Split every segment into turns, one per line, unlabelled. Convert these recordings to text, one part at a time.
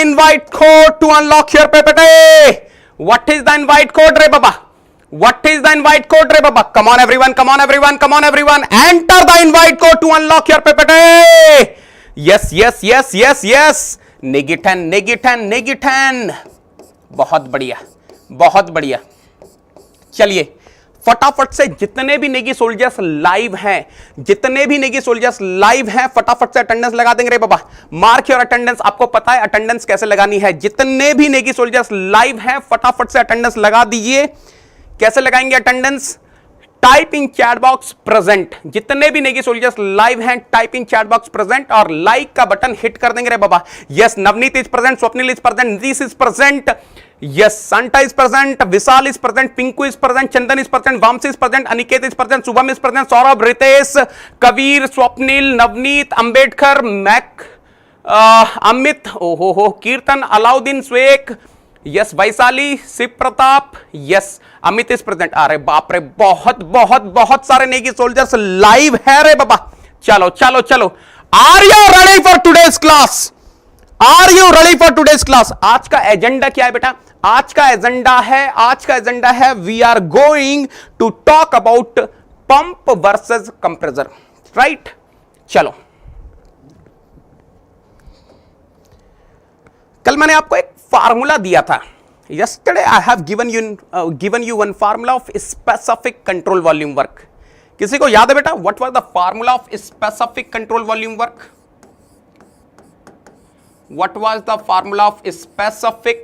invite code to unlock your PPT? What is the invite code, re baba? What is the invite code, re baba? Come on everyone, come on everyone, come on everyone. Enter the invite code to unlock your PPT. Yes, yes, yes, yes, yes. नेगिटन नेगिटन नेगिटन, बहुत बढ़िया, बहुत बढ़िया। चलिए फटाफट से जितने भी Negi soldiers live हैं, जितने भी नेगी सोल्जर्स लाइव हैं, फटाफट से अटेंडेंस लगा देंगे रे बाबा। Mark your attendance. आपको पता है अटेंडेंस कैसे लगानी है। जितने भी नेगी सोल्जर्स लाइव हैं फटाफट से अटेंडेंस लगा दीजिए। कैसे लगाएंगे attendance? Type in chat box present. जितने भी नेगी सोल्जर्स लाइव हैं type in chat box present और लाइक का बटन हिट कर देंगे रे बाबा। Yes, Navneet is present, Swapnil is present, Nitish is present, yes, Santa is present, Vishal is present, Pinku is present, Chandan is present, Vamsi is present, Aniket is present, Shubham is present, Saurabh, Ritesh, Kabir, Swapnil, Navneet, Ambedkar, Mac, Amit, ओहो हो, कीर्तन, अलाउद्दीन, स्वेक, yes, Vaishali, Shiv Pratap, yes, Amit is present. अरे बाप रे, बहुत बहुत बहुत सारे नेगी सोल्जर्स लाइव है रे बाबा। चलो चलो चलो, are you ready for today's class? Are you ready for today's class? आज का एजेंडा क्या है बेटा? आज का एजेंडा है we are going to talk about pump versus compressor, right? चलो, कल मैंने आपको एक फार्मूला दिया था। Yesterday I have given you one formula of specific control volume work. किसी को याद है बेटा? What was the formula of specific control volume work? What was the formula of specific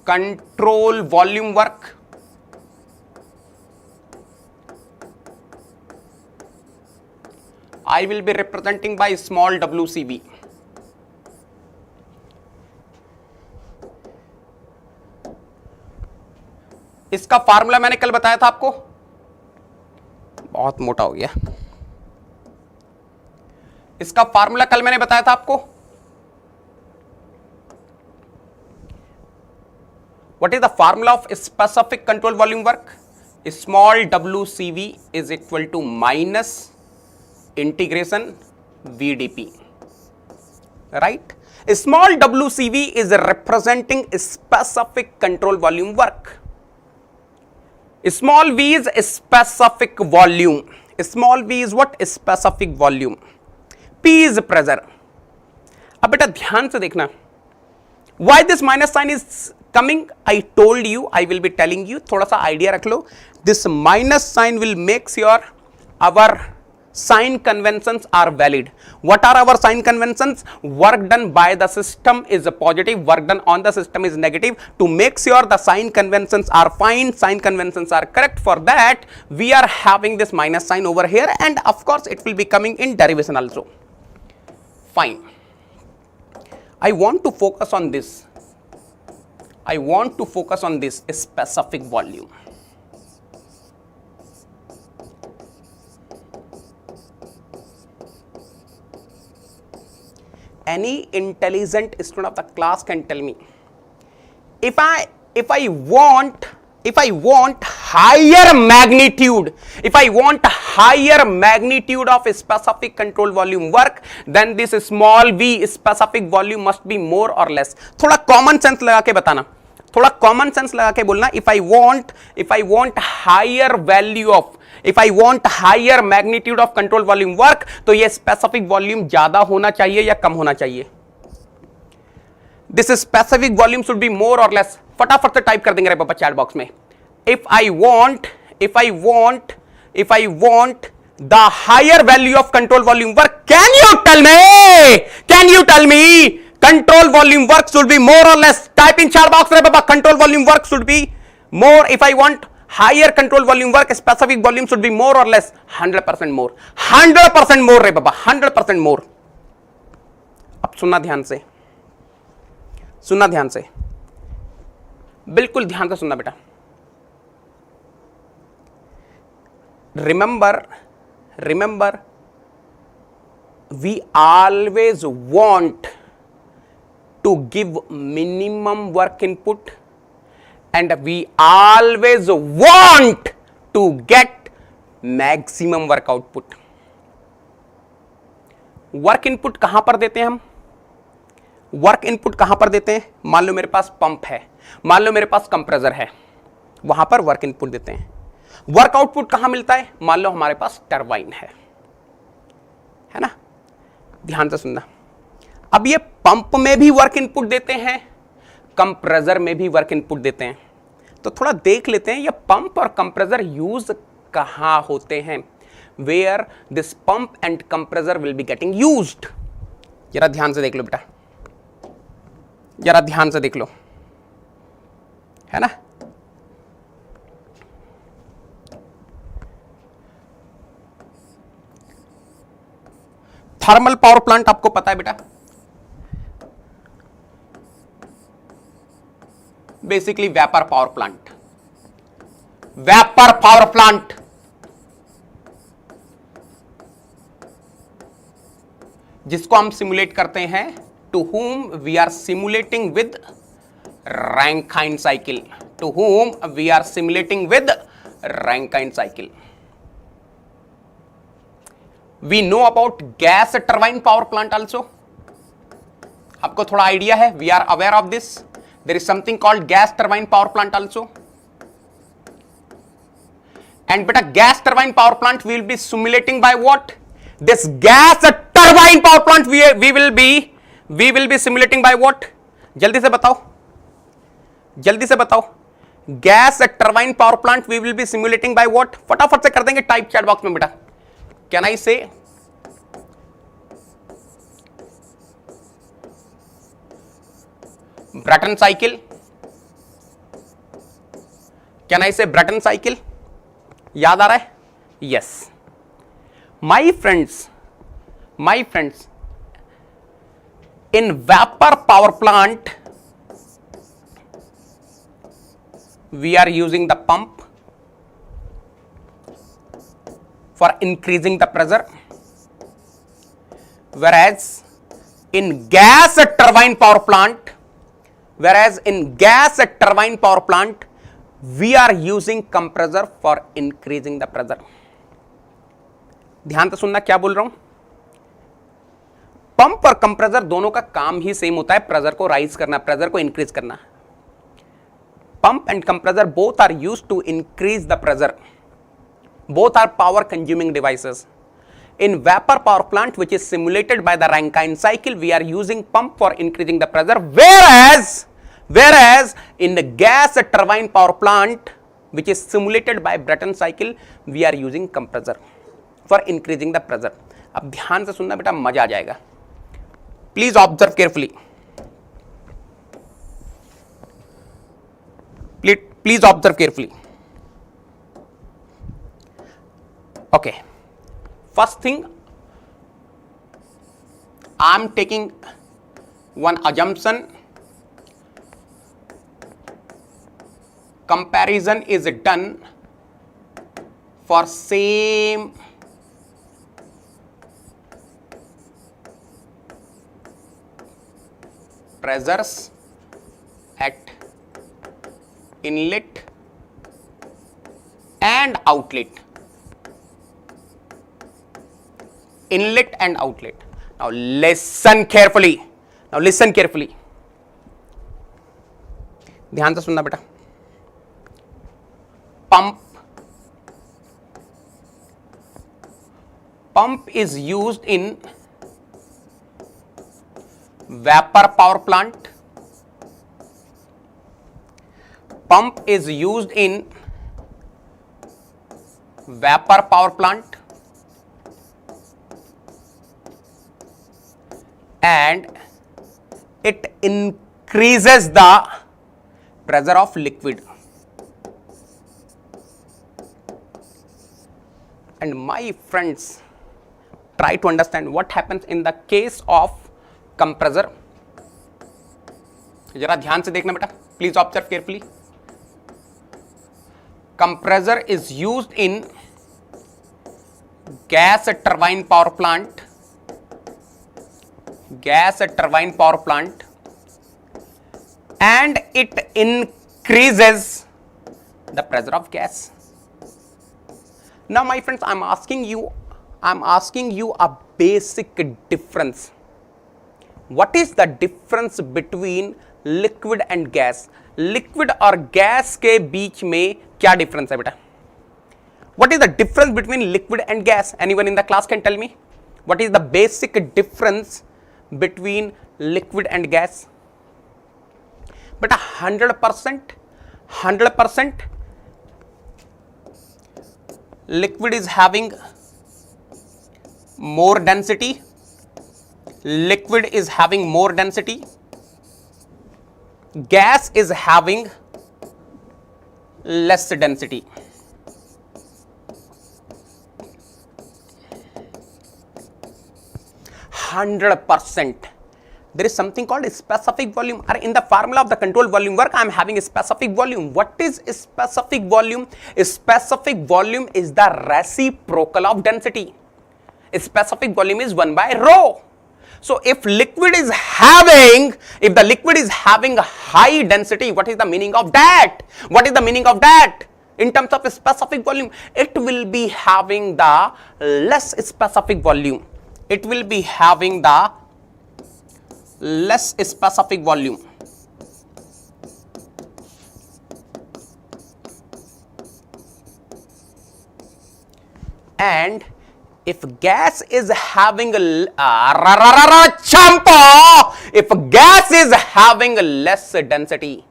control volume work? I will be representing by small WCV. इसका formula मैंने कल बताया था आपको, बहुत मोटा हो गया। इसका फार्मूला कल मैंने बताया था आपको। What is the formula of specific control volume work? Small WCV is equal to minus integration VDP, right? Small WCV is representing specific control volume work. Small v is specific volume. Small v is what? Specific volume. P is pressure. अब बेटा ध्यान से देखना. Why this minus sign is coming? I told you, I will be telling you. थोड़ा सा idea रख लो. This minus sign will makes your our sign conventions are valid. What are our sign conventions? Work done by the system is positive, work done on the system is negative. To make sure the sign conventions are fine, sign conventions are correct, for that we are having this minus sign over here, and of course it will be coming in derivation also. Fine. I want to focus on this. I want to focus on this specific volume. Any intelligent student of the class can tell me, if I want higher magnitude, if I want higher magnitude of a specific control volume work, then this small v specific volume must be more or less. थोड़ा common sense लगा के बताना, थोड़ा common sense लगा के बोलना. If I want higher value of, if I want higher magnitude of control volume work, तो ये specific volume ज्यादा होना चाहिए या कम होना चाहिए? This specific volume should be more or less. फटाफट से टाइप कर देंगे रे पापा चैट बॉक्स में. If I want the higher value of control volume work, can you tell me control volume work should be more or less? Type in chat box रे पापा, control volume work should be more. If I want higher control volume work, specific volume should be more or less? 100% more. 100% more रे पापा, 100% more. अब सुनना ध्यान से, सुनना ध्यान से, बिल्कुल ध्यान से सुनना बेटा. remember we always want to give minimum work input and we always want to get maximum work output. Work input कहां पर देते हैं हम? वर्क इनपुट कहां पर देते हैं? मान लो मेरे पास पंप है, मान लो मेरे पास कंप्रेसर है, वहां पर वर्क इनपुट देते हैं। वर्क आउटपुट कहां मिलता है? मान लो हमारे पास टरबाइन है ना? ध्यान से सुनना। अब ये पंप में भी वर्क इनपुट देते हैं, कंप्रेसर में भी वर्क इनपुट देते हैं। तो थोड़ा देख लेते हैं ये पंप और कंप्रेसर यूज कहां होते हैं, where this pump and compressor will be getting used. जरा ध्यान से देख लो बेटा, जरा ध्यान से देख लो, है ना? थर्मल पावर प्लांट आपको पता है बेटा, basically vapour power plant. Vapour power plant जिसको हम सिमुलेट करते हैं, to whom we are simulating with Rankine cycle, to whom we are simulating with Rankine cycle. We know about gas turbine power plant also. आपको थोड़ा idea है? We are aware of this. There is something called gas turbine power plant also. And beta, gas turbine power plant we will be simulating by what? This gas turbine power plant we will be simulating by what? जल्दी से बताओ, जल्दी से बताओ। Gas turbine power plant we will be simulating by what? फटाफट से कर देंगे टाइप चैट बॉक्स में बेटा। कैन आई से ब्रेटन साइकिल? कैन आई से ब्रेटन साइकिल? याद आ रहा है? Yes my friends, in vapor power plant we are using the pump for increasing the pressure, whereas in gas turbine power plant we are using compressor for increasing the pressure. ध्यान से सुनना क्या बोल रहा हूं। पंप और compressor दोनों का काम ही सेम होता है, प्रेशर को राइज करना, प्रेशर को इंक्रीज करना। Pump and compressor both are used to increase the pressure, both are power consuming devices. In vapor power plant which is simulated by the Rankine cycle we are using pump for increasing the pressure, whereas in the gas turbine power plant which is simulated by Brayton cycle we are using compressor for increasing the pressure. अब ध्यान से सुनना बेटा, मजा आ जाएगा। Please observe carefully. Please observe carefully. Okay. First thing, I am taking one assumption. Comparison is done for same pressures at inlet and outlet. Inlet and outlet. Now listen carefully. ध्यान से सुनना बेटा। Pump is used in vapor power plant. Pump is used in vapor power plant and it increases the pressure of liquid. And my friends, try to understand what happens in the case of compressor. जरा ध्यान से देखना बेटा, please observe carefully. Compressor is used in gas turbine power plant. And it increases the pressure of gas. Now my friends, I'm asking you a basic difference. what is the difference between liquid and gas? Liquid और gas के बीच में क्या difference है बेटा? What is the difference between liquid and gas? Anyone in the class can tell me? What is the basic difference between liquid and gas? But 100% liquid is having more density. Liquid is having more density. Gas is having less density. 100%. There is something called specific volume. In the formula of the control volume work, I am having a specific volume. What is specific volume? Specific volume is the reciprocal of density. Specific volume is 1 by rho. So if the liquid is having high density, what is the meaning of that? What is the meaning of that? In terms of specific volume, it will be having the less specific volume. It will be having the less specific volume. And if gas is having if gas is having less density,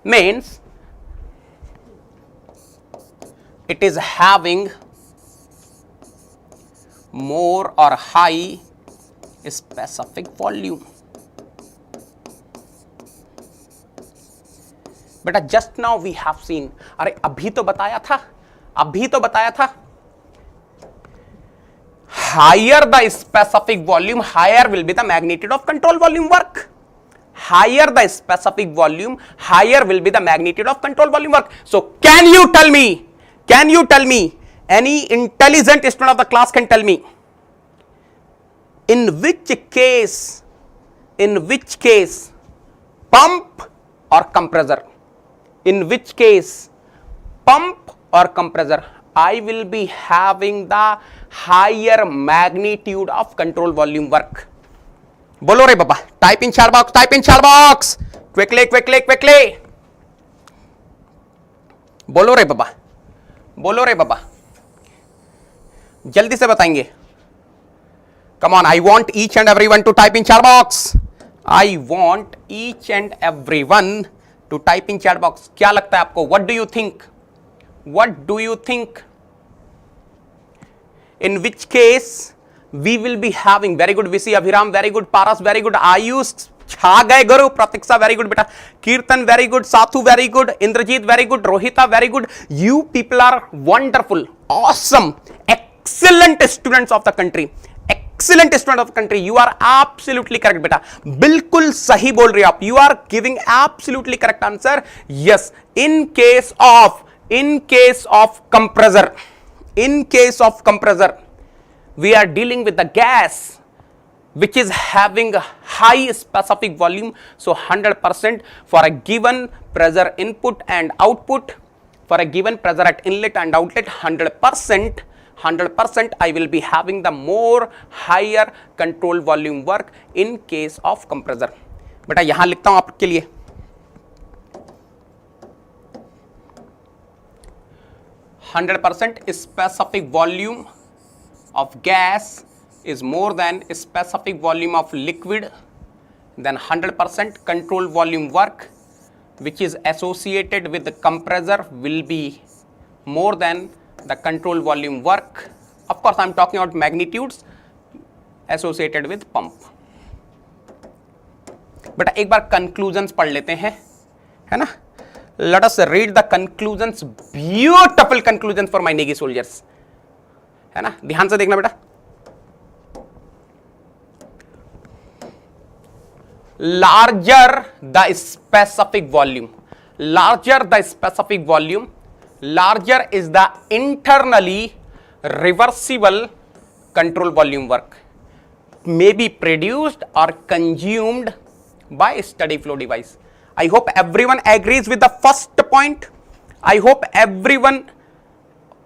means it is having more or high specific volume. बेटा just now we have seen, अरे अभी तो बताया था, higher the specific volume, higher will be the magnitude of control volume work. Higher the specific volume, higher will be the magnitude of control volume work. So can you tell me, any intelligent student of the class can tell me, in which case pump or compressor, in which case pump or compressor, I will be having the higher magnitude of control volume work? बोलो रे बाबा, type in chat box, quickly. बोलो रे बाबा, जल्दी से बताएंगे. Come on, I want each and everyone to type in chat box. I want each and everyone to type in chat box. क्या लगता है आपको? What do you think? In which case we will be having, very good VC Abhiram, very good Paras, very good Ayush, छा गए गुरु, प्रतीक्षा very good बेटा, Kirtan very good, Sathu very good, Indrajit very good, Rohita very good. You people are wonderful, awesome, excellent students of the country. Excellent student of the country. You are absolutely correct बेटा, बिल्कुल सही बोल रहे हो आप. You are giving absolutely correct answer. Yes, in case of compressor, we are dealing with the gas which is having a high specific volume. So 100% for a given pressure input and output, for a given pressure at inlet and outlet, 100% I will be having the more higher control volume work in case of compressor. बेटा यहां लिखता हूं आपके लिए, 100% specific volume of gas is more than specific volume of liquid, then 100% control volume work which is associated with the compressor will be more than the control volume work. Of course, I am talking about magnitudes associated with pump. बेटा एक बार conclusions पढ़ लेते हैं, है ना? Let us read the conclusions, beautiful conclusions for my Navy soldiers, है ना? ध्यान से देखना बेटा. Larger the specific volume, larger is the internally reversible control volume work may be produced or consumed by steady flow device. I hope everyone agrees with the first point. I hope everyone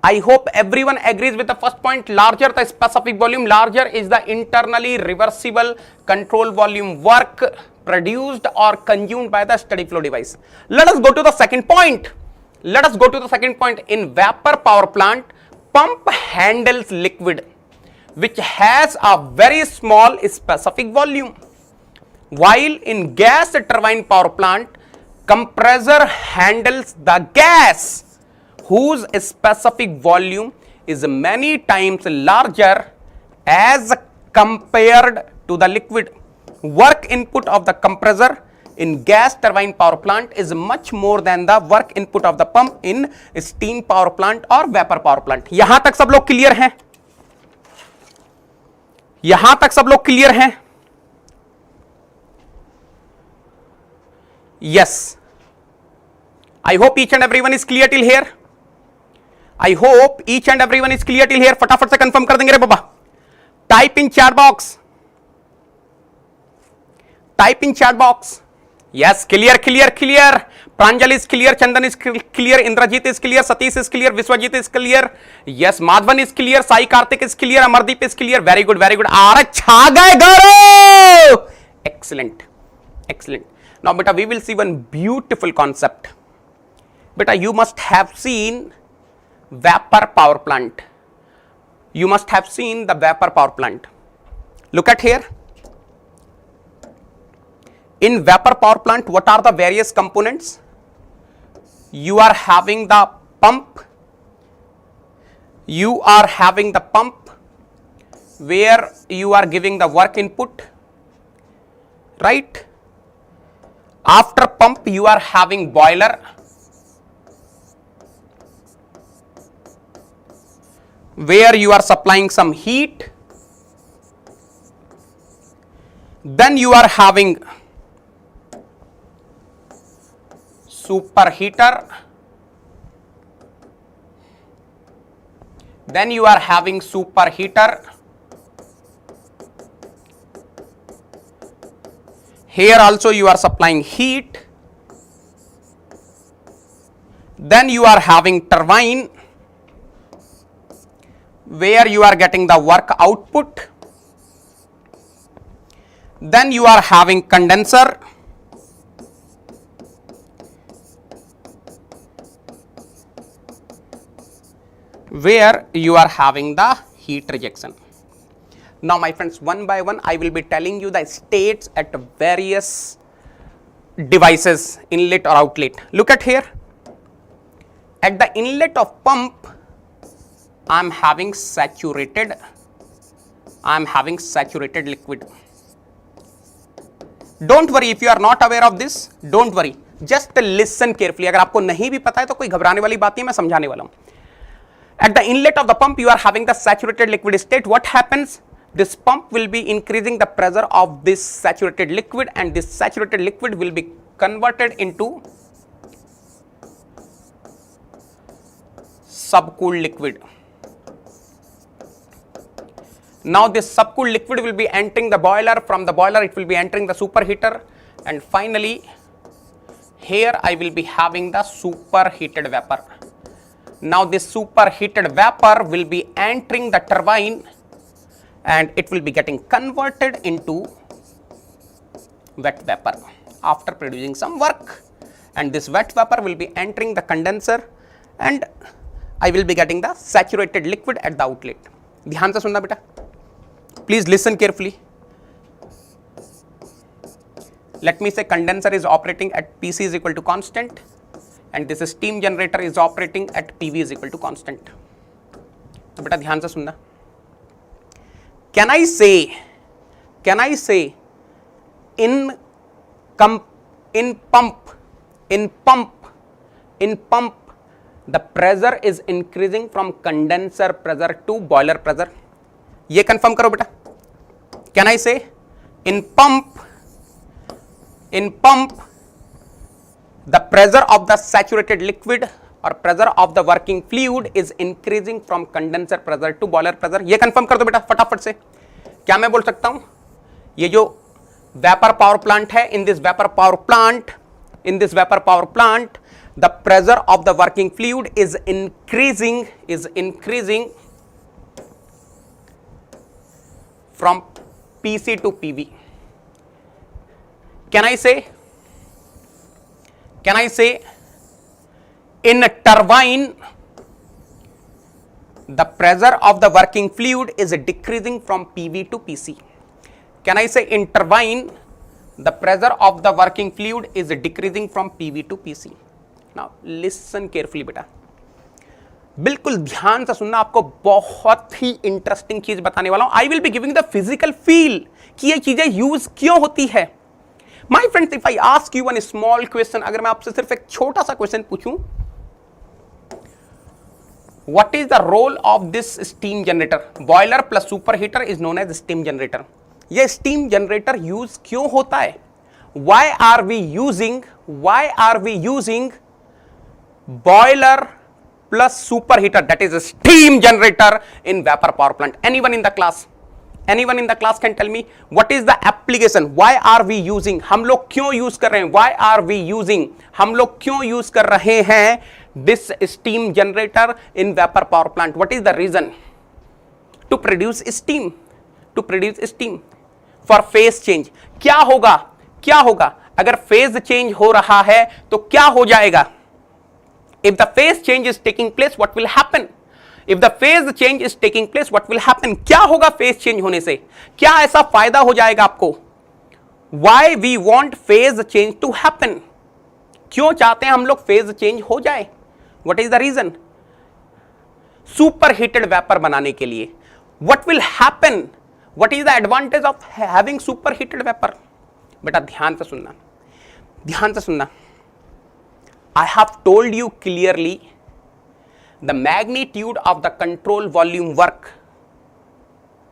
I hope everyone agrees with the first point. Larger the specific volume, larger is the internally reversible control volume work produced or consumed by the steady flow device. Let us go to the second point. Let us go to the second point. In vapor power plant, pump handles liquid which has a very small specific volume, while in gas turbine power plant, compressor handles the gas whose specific volume is many times larger as compared to the liquid. Work input of the compressor in gas turbine power plant is much more than the work input of the pump in steam power plant or vapor power plant. यहां तक सब लोग clear हैं? यहां तक सब लोग clear हैं? Yes. I hope each and everyone is clear till here. I hope each and everyone is clear till here. फटाफट से कंफर्म कर देंगे रे बाबा. Type in chat box. Type in chat box. Yes, clear, clear, clear. Pranjal is clear, Chandan is clear, Indrajit is clear, Satish is clear, Vishwajit is clear. Yes, Madhavan is clear, Sai Karthik is clear, Amardeep is clear. Very good, very good. Aare chha gaye garo. Excellent, excellent. Now, beta, we will see one beautiful concept. Beta, you must have seen vapor power plant. You must have seen the vapor power plant. Look at here. In vapor power plant, what are the various components? You are having the pump. You are having the pump where you are giving the work input, right? After pump, you are having boiler. Where you are supplying some heat. Then you are having superheater. Then you are having superheater. Here also you are supplying heat. Then you are having turbine where you are getting the work output. Then you are having condenser. Where you are having the heat rejection. Now, my friends, one by one, I will be telling you the states at various devices, inlet or outlet. Look at here. At the inlet of pump, I am having saturated liquid. Don't worry if you are not aware of this. Don't worry. Just listen carefully. अगर आपको नहीं भी पता है तो कोई घबराने वाली बात नहीं, मैं समझाने वाला हूँ. At the inlet of the pump, you are having the saturated liquid state. What happens? This pump will be increasing the pressure of this saturated liquid, and this saturated liquid will be converted into subcooled liquid. Now this subcooled liquid will be entering the boiler. From the boiler, it will be entering the superheater, and finally here I will be having the superheated vapor. Now this superheated vapor will be entering the turbine and it will be getting converted into wet vapor after producing some work, and this wet vapor will be entering the condenser and I will be getting the saturated liquid at the outlet. ध्यान से सुनना बेटा, please listen carefully. Let me say condenser is operating at PC is equal to constant and this steam generator is operating at PV is equal to constant. तो बेटा ध्यान से सुनना. Can I say in pump the pressure is increasing from condenser pressure to boiler pressure? ये confirm करो बेटा. Can I say in pump the pressure of the saturated liquid or pressure of the working fluid is increasing from condenser pressure to boiler pressure? ये confirm कर दो बेटा फटाफट से. क्या मैं बोल सकता हूं? ये जो वेपर पावर प्लांट है, in this vapor power plant the pressure of the working fluid is increasing from PC to PV. Can I say in a turbine the pressure of the working fluid is decreasing from PV to PC? Can I say in turbine the pressure of the working fluid is decreasing from PV to PC? Now listen carefully बेटा, बिल्कुल ध्यान से सुनना, आपको बहुत ही interesting चीज बताने वाला हूं. I will be giving the physical feel कि ये चीजें यूज क्यों होती है. My friends, if I ask you one small question, अगर मैं आपसे सिर्फ एक छोटा सा क्वेश्चन पूछूं, what is the role of this steam generator? Boiler plus super heater is known as steam generator. ये स्टीम जनरेटर यूज क्यों होता है? Why are we using boiler plus superheater, that is a steam generator in vapor power plant? Anyone in the class can tell me what is the application? Why are we using? हम लोग क्यों use कर रहे हैं? Why are we using? हम लोग क्यों use कर रहे हैं this steam generator in vapor power plant? What is the reason? To produce steam for phase change. क्या होगा अगर phase change हो रहा है तो क्या हो जाएगा? If the phase change is taking place, what will happen? If the phase change is taking place, what will happen? क्या होगा phase change होने से? क्या ऐसा फायदा हो जाएगा आपको? Why we want phase change to happen? क्यों चाहते हैं हम लोग phase change हो जाए? What is the reason? Superheated vapor बनाने के लिए. What will happen? What is the advantage of having superheated vapor? बेटा ध्यान से सुनना. I have told you clearly the magnitude of the control volume work,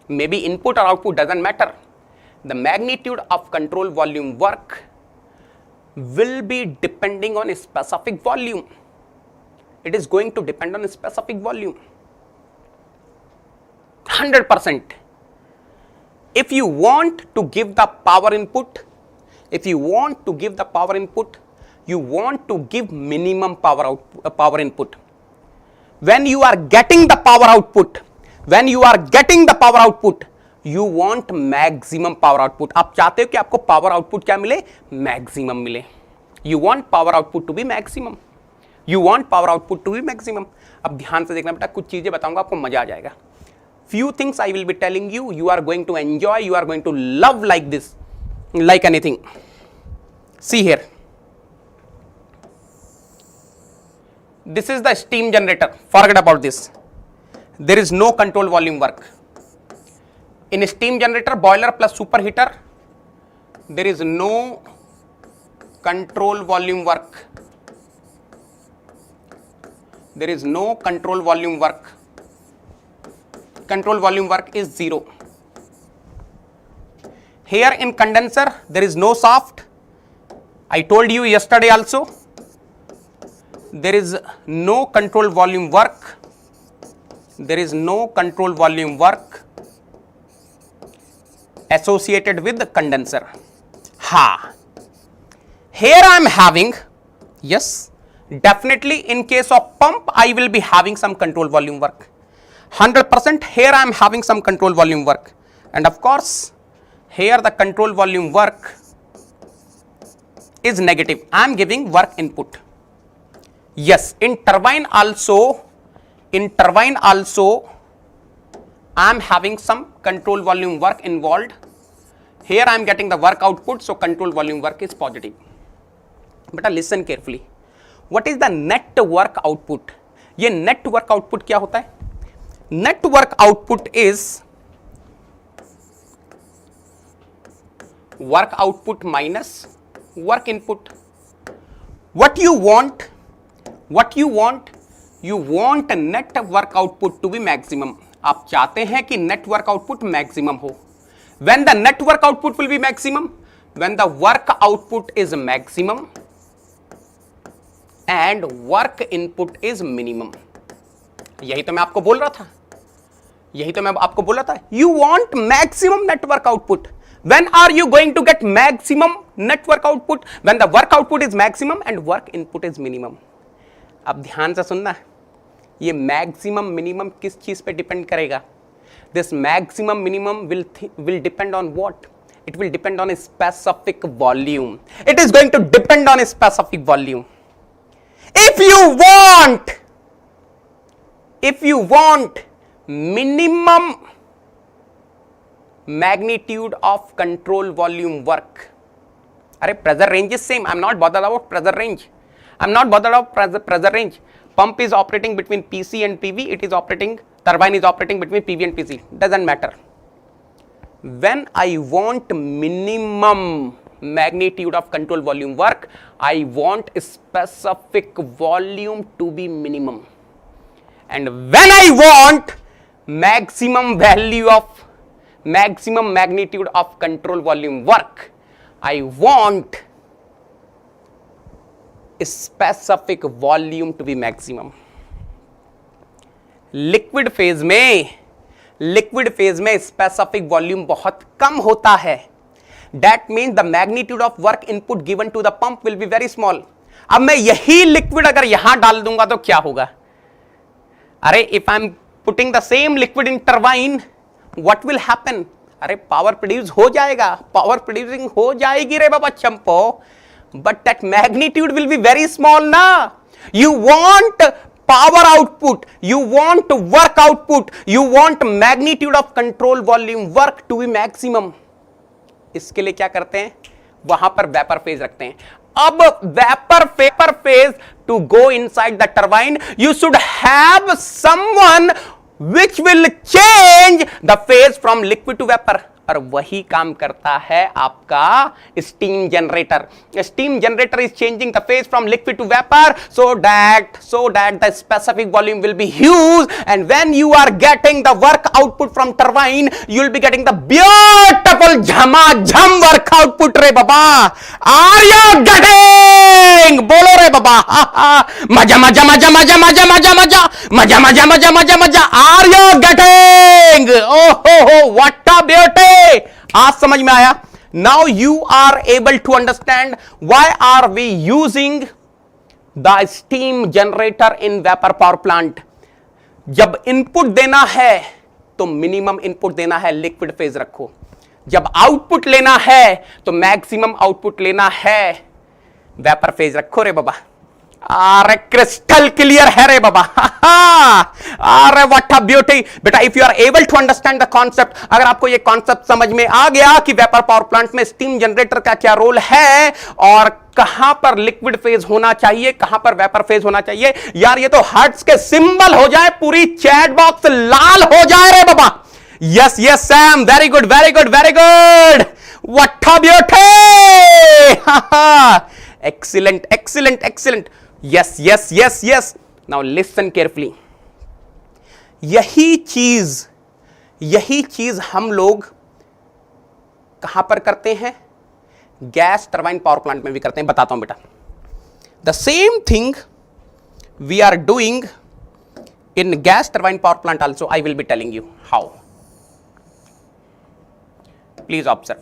maybe input or output doesn't matter. The magnitude of control volume work will be depending on a specific volume. It is going to depend on a specific volume. 100%. If you want to give the power input, you want to give minimum power input. When you are getting the power output, you want maximum power output. आप चाहते हो कि आपको power output क्या मिले? Maximum मिले. You want power output to be maximum. अब ध्यान से देखना बेटा, कुछ चीजें बताऊंगा, आपको मजा आ जाएगा. Few things I will be telling you, you are going to enjoy, you are going to love like this, like anything. See here. This is the steam generator. Forget about this. There is no control volume work. In a steam generator, boiler plus superheater, there is no control volume work. Control volume work is 0. Here in condenser, there is no shaft. I told you yesterday also. There is no control volume work. Associated with the condenser. Here I am having, yes, definitely in case of pump I will be having some control volume work. 100% here I am having some control volume work, and of course here the control volume work is negative. I am giving work input. Yes, in turbine also I am having some control volume work involved. Here I am getting the work output, so control volume work is positive. But listen carefully. What is the net work output? ये net work output क्या होता है? Net work output is work output minus work input. What you want? You want net work output to be maximum. आप चाहते हैं कि net work output maximum हो. When the net work output will be maximum? When the work output is maximum and work input is minimum. यही तो मैं आपको बोल रहा था. You want maximum net work output. When are you going to get maximum net work output? When the work output is maximum and work input is minimum. अब ध्यान से सुनना, ये मैक्सिमम मिनिमम किस चीज पे डिपेंड करेगा? This maximum minimum will depend on what? It will depend on a specific volume. It is going to depend on a specific volume. If you want minimum magnitude of control volume work, अरे pressure range is same. I'm not bothered about pressure range. I'm not bothered about pressure range. Pump is operating between PC and PV. Turbine is operating between PV and PC. Doesn't matter. When I want minimum magnitude of control volume work, I want a specific volume to be minimum. And when I want maximum magnitude of control volume work, I want a specific volume to be maximum. Liquid phase में specific volume बहुत कम होता है. That means the magnitude of work input given to the pump will be very small. अब मैं यही liquid अगर यहां डाल दूंगा तो क्या होगा? अरे if I am putting the same liquid in turbine, what will happen? अरे पावर प्रोड्यूस हो जाएगा, पावर प्रोड्यूसिंग हो जाएगी रे बाबा Champo, but that magnitude will be very small ना. You want power output, you want work output, you want magnitude of control volume work to be maximum. इसके लिए क्या करते हैं? वहां पर वेपर फेज रखते हैं. अब vapour phase to go inside the turbine, you should have someone which will change the phase from liquid to vapor. और वही काम करता है आपका steam generator. Steam generator is changing the phase from liquid to vapour so that the specific volume will be huge, and when you are getting the work output from turbine, you will be getting the beautiful झमाझम work output रे बाबा. Are you getting? बोलो रे बाबा. मजा मजा मजा मजा मजा मजा मजा मजा मजा मजा मजा मजा. Are you getting? Oh ho, what a beauty. आज समझ में आया. Now you are able to understand why are we using the steam generator in vapour power plant. जब इनपुट देना है तो मिनिमम इनपुट देना है, लिक्विड फेज रखो. जब आउटपुट लेना है तो मैक्सिमम आउटपुट लेना है, वेपर फेज रखो रे बाबा. अरे क्रिस्टल क्लियर है रे बाबा. अरे व्हाट अ ब्यूटी. बेटा if you are able to understand the concept, अगर आपको ये कॉन्सेप्ट समझ में आ गया कि वेपर पावर प्लांट में स्टीम जनरेटर का क्या रोल है और कहां पर लिक्विड फेज होना चाहिए, कहां पर वेपर फेज होना चाहिए, यार ये तो हर्ट्ज के सिंबल हो जाए, पूरी चैट बॉक्स लाल हो जाए रे बाबा. Yes yes Sam, very good very good very good. What a beauty. Excellent excellent excellent. Yes, yes, yes, yes. Now listen carefully. यही चीज हम लोग कहां पर करते हैं? गैस टरबाइन पावर प्लांट में भी करते हैं. बताता हूं बेटा. The same thing we are doing in gas turbine power plant also. I will be telling you how. Please observe.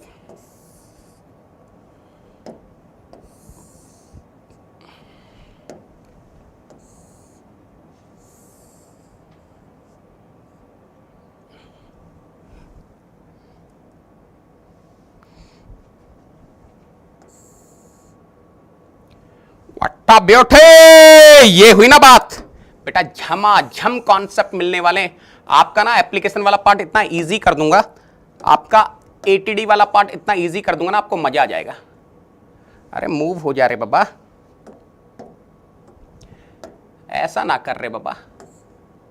What a beauty. ये हुई ना बात बेटा. झमाझम कॉन्सेप्ट मिलने वाले. आपका ना एप्लीकेशन वाला पार्ट इतना इजी कर दूंगा, आपका एटीडी वाला पार्ट इतना इजी कर दूंगा ना, आपको मजा आ जाएगा. अरे मूव हो जा रे बाबा, ऐसा ना कर रे बाबा.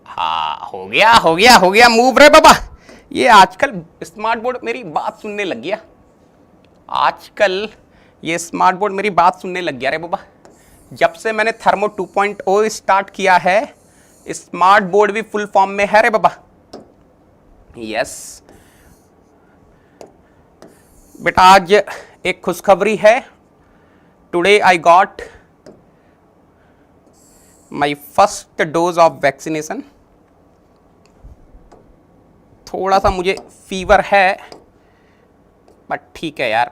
हाँ हो गया हो गया हो गया. मूव रे बाबा. ये आजकल स्मार्ट बोर्ड मेरी बात सुनने लग गया. आजकल ये स्मार्ट बोर्ड मेरी बात सुनने लग गया रे बाबा. जब से मैंने थर्मो 2.0 स्टार्ट किया है, स्मार्ट बोर्ड भी फुल फॉर्म में है रे बाबा. यस बेटा, आज एक खुशखबरी है. Today I got my first dose of vaccination. थोड़ा सा मुझे फीवर है, बट ठीक है यार,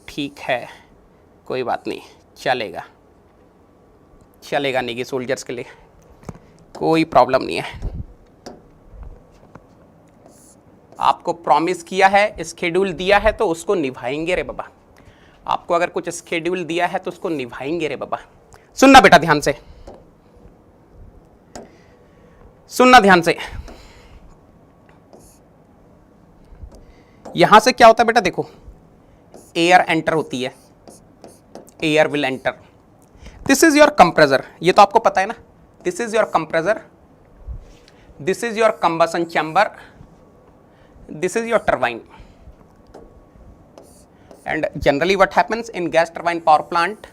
ठीक है, कोई बात नहीं, चलेगा. चलेगा नहीं कि सोल्जर्स के लिए कोई प्रॉब्लम नहीं है। आपको प्रॉमिस किया है, स्केड्यूल दिया है तो उसको निभाएंगे रे बाबा। आपको अगर कुछ स्केड्यूल दिया है तो उसको निभाएंगे रे बाबा। सुनना बेटा ध्यान से, सुनना ध्यान से। यहां से क्या होता है बेटा, देखो एयर एंटर होती है, air will enter. This is your compressor, ये तो आपको पता है ना। This is your compressor, this is your combustion chamber, this is your turbine. And generally what happens in gas turbine power plant,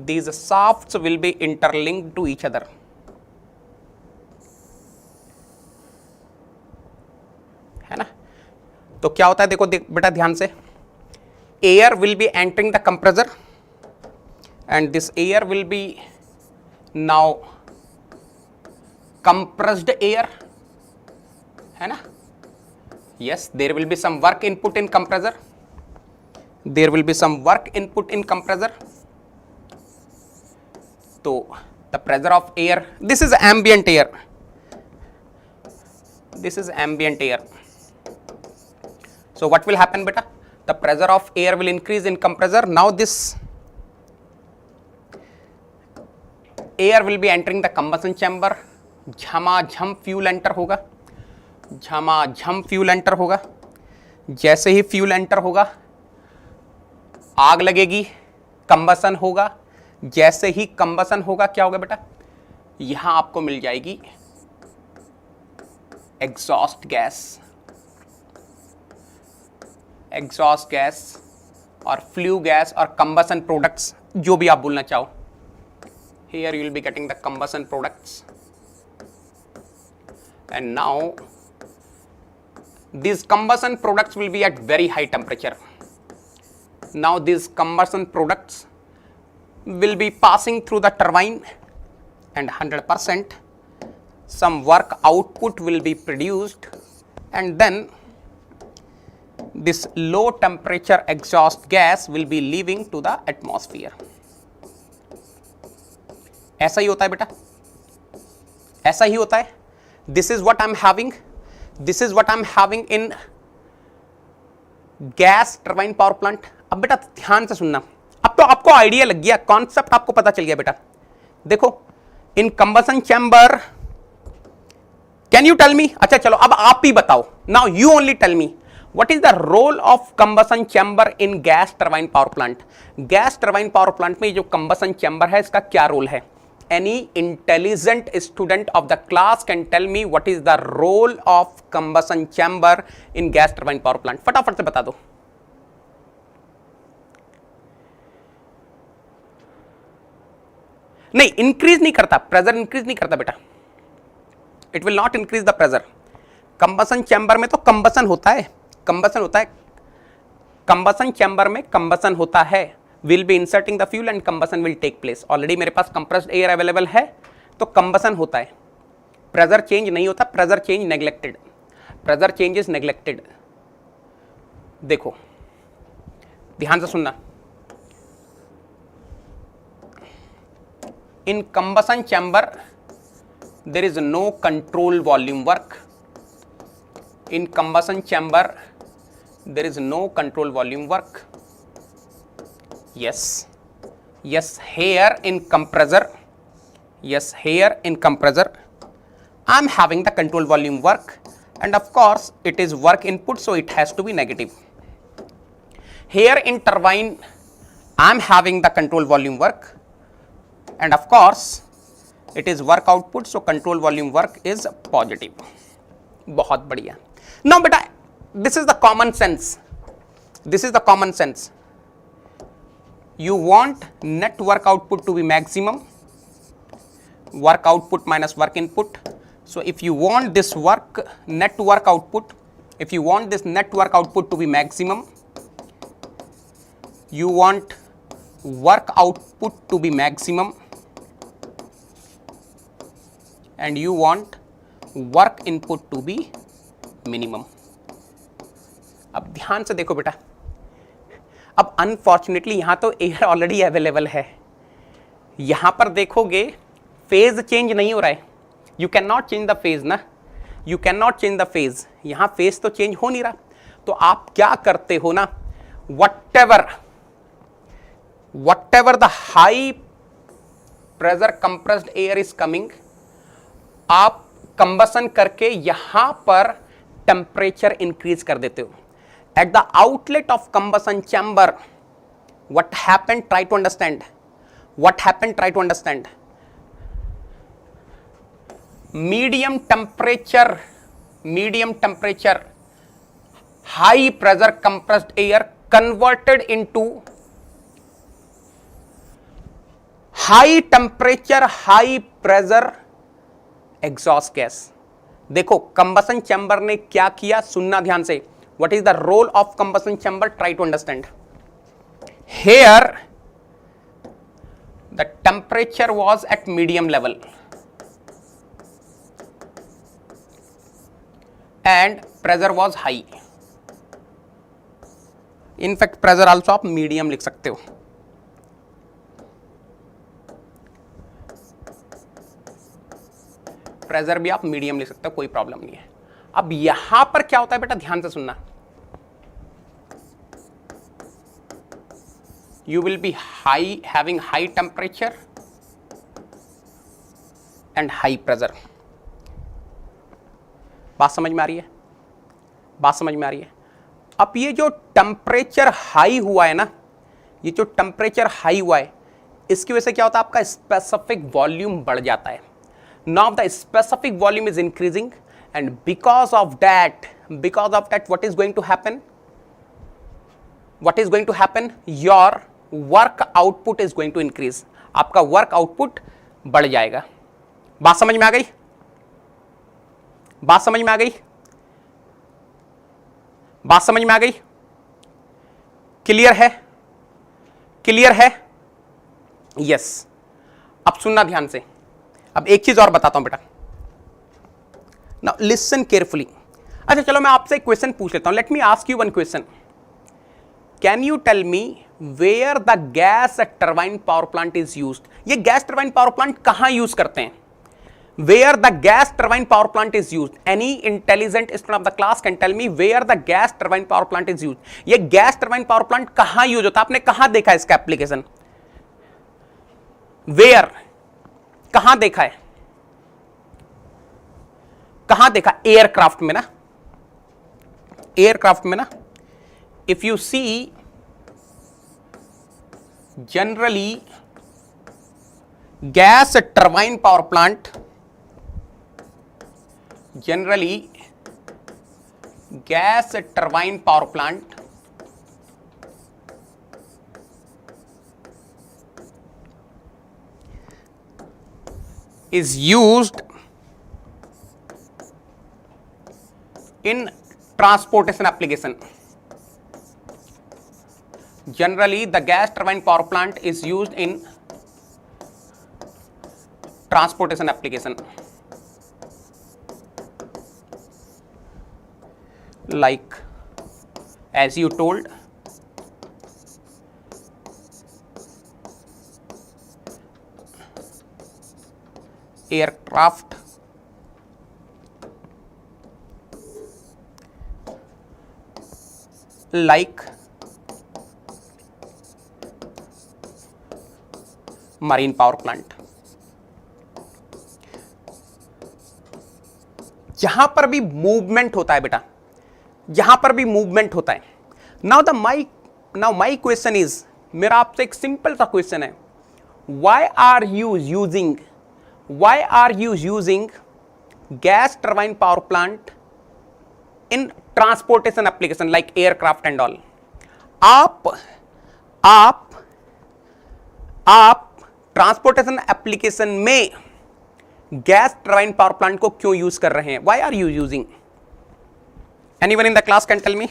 these shafts will be interlinked to each other. है ना। तो क्या होता है, देखो बेटा ध्यान से, air will be entering the compressor and this air will be now compressed air, है ना। Yes, there will be some work input in compressor. There will be some work input in compressor. So the pressure of air, this is ambient air, this is ambient air. So what will happen beta, the pressure of air will increase in compressor. Now this air will be entering the combustion chamber, झमाझम fuel enter होगा, झमाझम fuel enter होगा। जैसे ही fuel enter होगा आग लगेगी, combustion होगा। जैसे ही कंबसन होगा क्या होगा बेटा, यहां आपको मिल जाएगी एग्जॉस्ट गैस, एग्जॉस्ट गैस और फ्लू गैस और कंबसन प्रोडक्ट्स, जो भी आप बोलना चाहो। Here you will be getting the combustion products and now these combustion products will be at very high temperature. Now these combustion products will be passing through the turbine and 100% some work output will be produced, and then this low temperature exhaust gas will be leaving to the atmosphere. ऐसा ही होता है बेटा, ऐसा ही होता है। This is what I am having, this is what I am having in gas turbine power plant. अब बेटा ध्यान से सुनना, अब तो आपको आइडिया लग गया, कॉन्सेप्ट आपको पता चल गया बेटा। देखो in combustion chamber, can you tell me, अच्छा चलो अब आप ही बताओ, now you only tell me, what is the role of combustion chamber in gas turbine power plant. Gas turbine power plant में जो कंबसन चैम्बर है इसका क्या रोल है। Any intelligent student of the class can tell me what is the role of combustion chamber in gas turbine power plant। फटाफट से बता दो। नहीं, इंक्रीज नहीं करता, प्रेशर इंक्रीज नहीं करता बेटा, it will not increase the pressure. Combustion chamber में तो कंबसन होता है, कंबसन होता है, कंबसन चैम्बर में कंबसन होता है। will be inserting the fuel and combustion will take place। Already मेरे पास compressed air अवेलेबल है तो combustion होता है, प्रेशर चेंज नहीं होता, pressure change neglected, pressure change is neglected. देखो ध्यान से सुनना, इन combustion chamber there is no control volume work, in combustion chamber there is no control volume work। Yes, yes, here in compressor, yes, here in compressor I am having the control volume work, and of course it is work input, so it has to be negative. Here in turbine I am having the control volume work, and of course it is work output, so control volume work is positive। बहुत बढ़िया। Now बेटा this is the common sense, this is the common sense। You want net work output to be maximum, work output minus work input। So if you want this net work output, if you want this net work output to be maximum, you want work output to be maximum, and you want work input to be minimum। अब ध्यान से देखो बेटा, अब unfortunately यहां तो air already available है, यहां पर देखोगे फेज चेंज नहीं हो रहा है, you can not change the phase ना, you can not change the phase, यहां फेज तो चेंज हो नहीं रहा। तो आप क्या करते हो ना, whatever the high pressure compressed air is coming, आप कंबसन करके यहां पर टेम्परेचर इंक्रीज कर देते हो। Eight the outlet of combustion chamber what happened, try to understand what happened, try to understand. medium temperature high pressure compressed air converted into high temperature high pressure exhaust gas। देखो combustion chamber ने क्या किया, सुनना ध्यान से। What is the role of combustion chamber, try to understand. Here the temperature was at medium level and pressure was high. In fact pressure also आप medium लिख सकते हो। प्रेशर भी आप मीडियम लिख सकते हो, कोई प्रॉब्लम नहीं है। अब यहां पर क्या होता है बेटा, ध्यान से सुनना। You will be having high temperature and high pressure। बात समझ में आ रही है, बात समझ में आ रही है। अब ये जो टेम्परेचर हाई हुआ है ना, ये जो टेम्परेचर हाई हुआ है, इसकी वजह से क्या होता है, आपका स्पेसिफिक वॉल्यूम बढ़ जाता है। Now the specific volume is increasing and because of that what is going to happen, your work output is going to increase, आपका वर्क आउटपुट बढ़ जाएगा। बात समझ में आ गई, बात समझ में आ गई, बात समझ में आ गई, क्लियर है, क्लियर है, यस। अब सुनना ध्यान से। अब एक चीज और बताता हूं बेटा, नाउ लिसन केयरफुली। अच्छा चलो मैं आपसे एक क्वेश्चन पूछ लेता हूं, let me ask you one question. Can you tell me where the gas turbine power plant is used? ये गैस टर्बाइन पावर प्लांट कहां यूज करते हैं? Where the gas turbine power plant is used, any intelligent student of the class can tell me where the gas turbine power plant is used. ये gas turbine power plant कहां use होता है, आपने कहां देखा है इसका एप्लीकेशन? वेयर, कहां देखा है, कहां देखा? एयरक्राफ्ट में ना, एयरक्राफ्ट में ना। If you see generally gas turbine power plant is used in transportation application. Generally the gas turbine power plant is used in transportation application, like as you told aircraft, like marine power plant. जहां पर भी movement होता है बेटा, जहां पर भी movement होता है। नाउ माई क्वेश्चन इज, मेरा आपसे एक सिंपल सा क्वेश्चन है, why are you using gas turbine power plant in transportation application like aircraft and all? आप ट्रांसपोर्टेशन एप्लीकेशन में गैस टर्बाइन पावर प्लांट को क्यों यूज कर रहे हैं? Why are you using? Anyone in the class can tell me?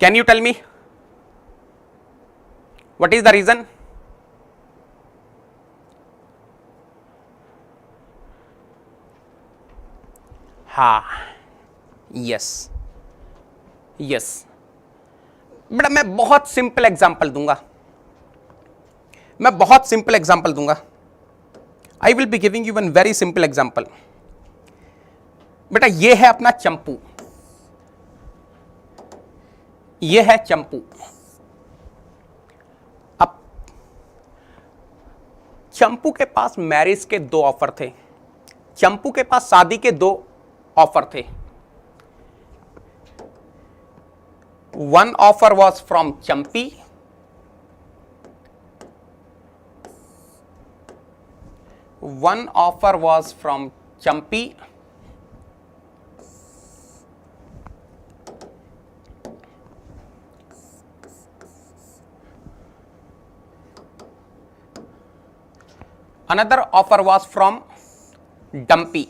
Can you tell me what is the reason? हा, yes, yes बेटा, मैं बहुत सिंपल एग्जांपल दूंगा, I will be giving you one very simple example. बेटा ये है अपना चंपू, ये है चंपू। अब चंपू के पास मैरिज के 2 ऑफर थे, चंपू के पास शादी के 2 ऑफर थे। One offer was from Champi, one offer was from Champi, another offer was from Dumpy.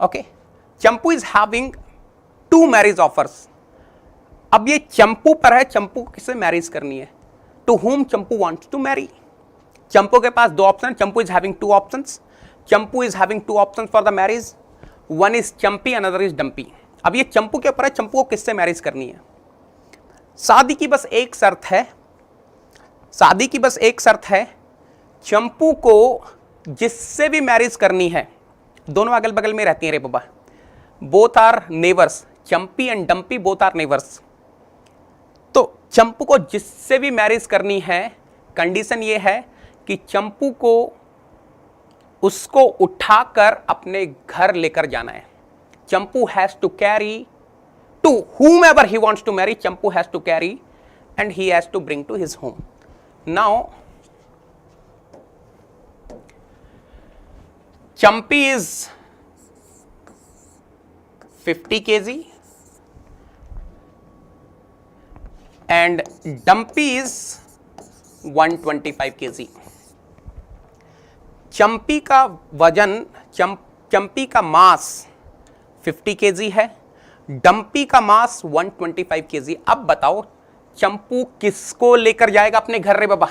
Okay, Champu is having 2 marriage offers. अब ये चंपू पर है, चंपू किसे मैरिज करनी है, to whom Champu wants to marry. Champu के पास 2 option, Champu is having 2 options, Champu is having 2 options for the marriage, one is Champi another is Dampi. अब ये चंपू के ऊपर है, चंपू को किससे मैरिज करनी है। शादी की बस एक शर्त है, शादी की बस एक शर्त है, चंपू को जिससे भी मैरिज करनी है, दोनों अगल बगल में रहती हैं रे बाबा, both are neighbours, Champi and Dampi both are neighbours. तो चंपू को जिससे भी मैरिज करनी है, कंडीशन ये है कि चंपू को उसको उठाकर अपने घर लेकर जाना है। Champu has to carry to whomever he wants to marry, Champu has to carry and he has to bring to his home. Now Champi is 50 kg and Dumpy is 125 kg. चंपी का वजन, चंपी का मास 50 kg है, डंपी का मास 125 kg। अब बताओ चंपू किसको लेकर जाएगा अपने घर रे बाबा,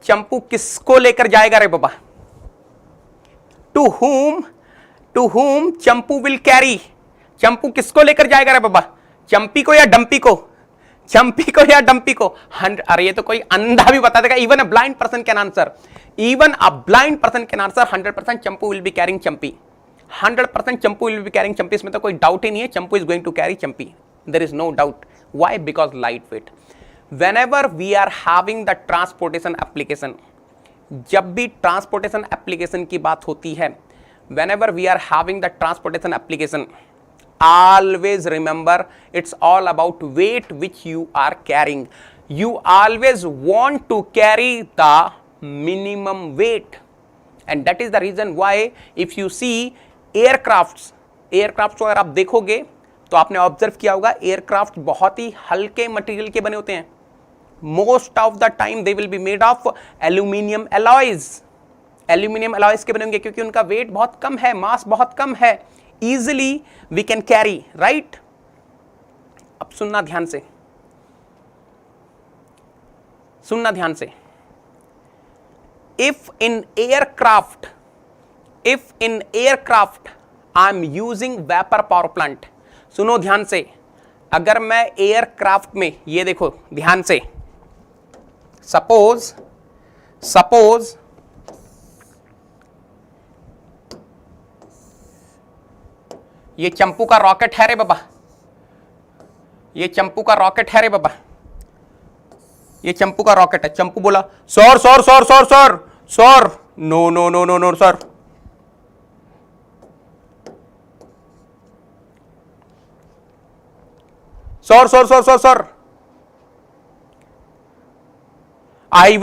चंपू किसको लेकर जाएगा रे बाबा, to whom Champu will carry. Champu किसको लेकर जाएगा रे बाबा, चंपी को या डंपी को, चंपी को या डंपी को। अरे ये तो कोई अंधा भी बता देगा, even a blind person can answer, even a blind person can answer 100% Champu will be carrying Champi, 100% Champu will be carrying Champi. इसमें तो कोई डाउट ही नहीं है, Champu is going to carry Champi, there is no doubt. Why? Because light weight. Whenever we are having the transportation application, जब भी transportation application की बात होती है, whenever we are having the transportation application, always remember it's all about weight which you are carrying. You always want to carry the minimum weight, and that is the reason why if you see aircrafts को अगर आप देखोगे तो आपने observe किया होगा aircraft बहुत ही हल्के मटेरियल के बने होते हैं। Most of the time they will be made of aluminium alloys, aluminium alloys के बने होंगे क्योंकि उनका वेट बहुत कम है, मास बहुत कम है, easily we can carry, right. अब सुनना ध्यान से, सुनना ध्यान से। If in aircraft I am using vapour power plant, सुनो ध्यान से, अगर मैं एयरक्राफ्ट में, ये देखो ध्यान से, सपोज ये चंपू का रॉकेट है रे बाबा, ये चंपू का रॉकेट है रे बाबा, ये चंपू का रॉकेट है। चंपू बोला sir sir sir sir sir sir, no no no no no sir, sir sir sir sir sir, I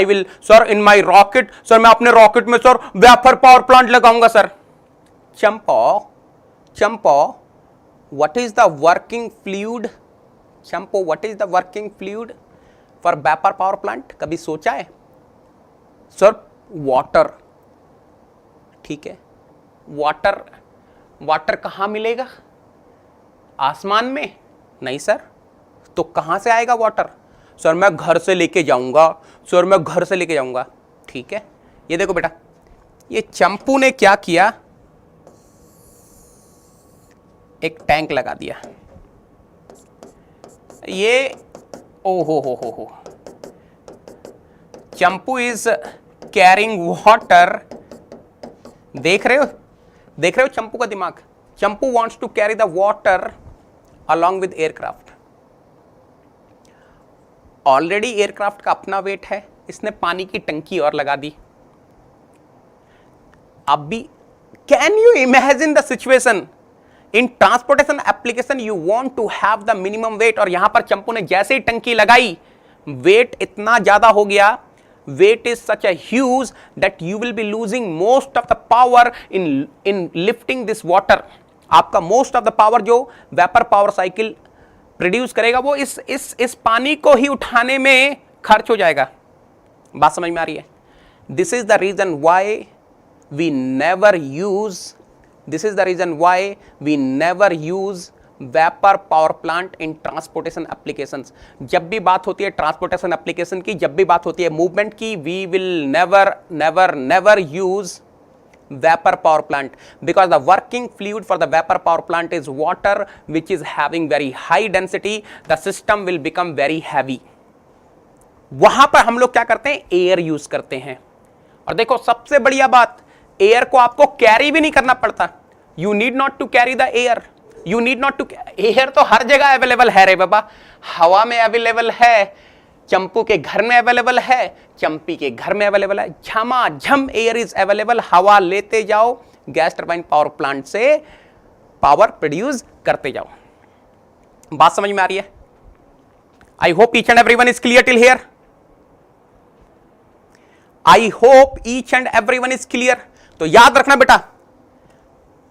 will sir in my rocket, sir मैं अपने रॉकेट में सर वेपर पावर प्लांट लगाऊंगा sir. Champo, what is the working fluid? Champo, what is the working fluid for vapor power plant? कभी सोचा है? Sir water, ठीक है, water कहाँ मिलेगा? आसमान में? नहीं सर, तो कहाँ से आएगा वाटर? सर मैं घर से लेके जाऊंगा, सर मैं घर से लेके जाऊंगा। ठीक है, ये देखो बेटा, ये चंपू ने क्या किया, एक टैंक लगा दिया। ये ओ हो, चंपू इज कैरिंग वाटर। देख रहे हो चंपू का दिमाग। Champu wants to carry the water along with aircraft. Already aircraft का अपना वेट है, इसने पानी की टंकी और लगा दी। अब भी can you imagine the situation in transportation application, you want to have the minimum weight, और यहां पर चंपू ने जैसे ही टंकी लगाई वेट इतना ज्यादा हो गया, weight is such a huge that you will be losing most of the power in lifting this water। आपका most of the power जो वेपर पावर साइकिल प्रोड्यूस करेगा वो इस पानी को ही उठाने में खर्च हो जाएगा। बात समझ में आ रही है? This is the reason why we never use vapour power plant in transportation applications. जब भी बात होती है ट्रांसपोर्टेशन एप्लीकेशन की, जब भी बात होती है मूवमेंट की, we will never use vapour power plant, because the working fluid for the vapour power plant is water which is having very high density, the system will become very heavy. वहां पर हम लोग क्या करते हैं, air use करते हैं। और देखो सबसे बढ़िया बात, एयर को आपको कैरी भी नहीं करना पड़ता। You need not to carry the air, you need not to, air तो हर जगह अवेलेबल है रे बाबा। हवा में अवेलेबल है, चंपू के घर में अवेलेबल है, चंपी के घर में अवेलेबल है, झमाझम एयर इज अवेलेबल। हवा लेते जाओ, गैस टरबाइन पावर प्लांट से पावर प्रोड्यूस करते जाओ। बात समझ में आ रही है? आई hope each and everyone is clear till here. I hope each and everyone is clear. तो याद रखना बेटा,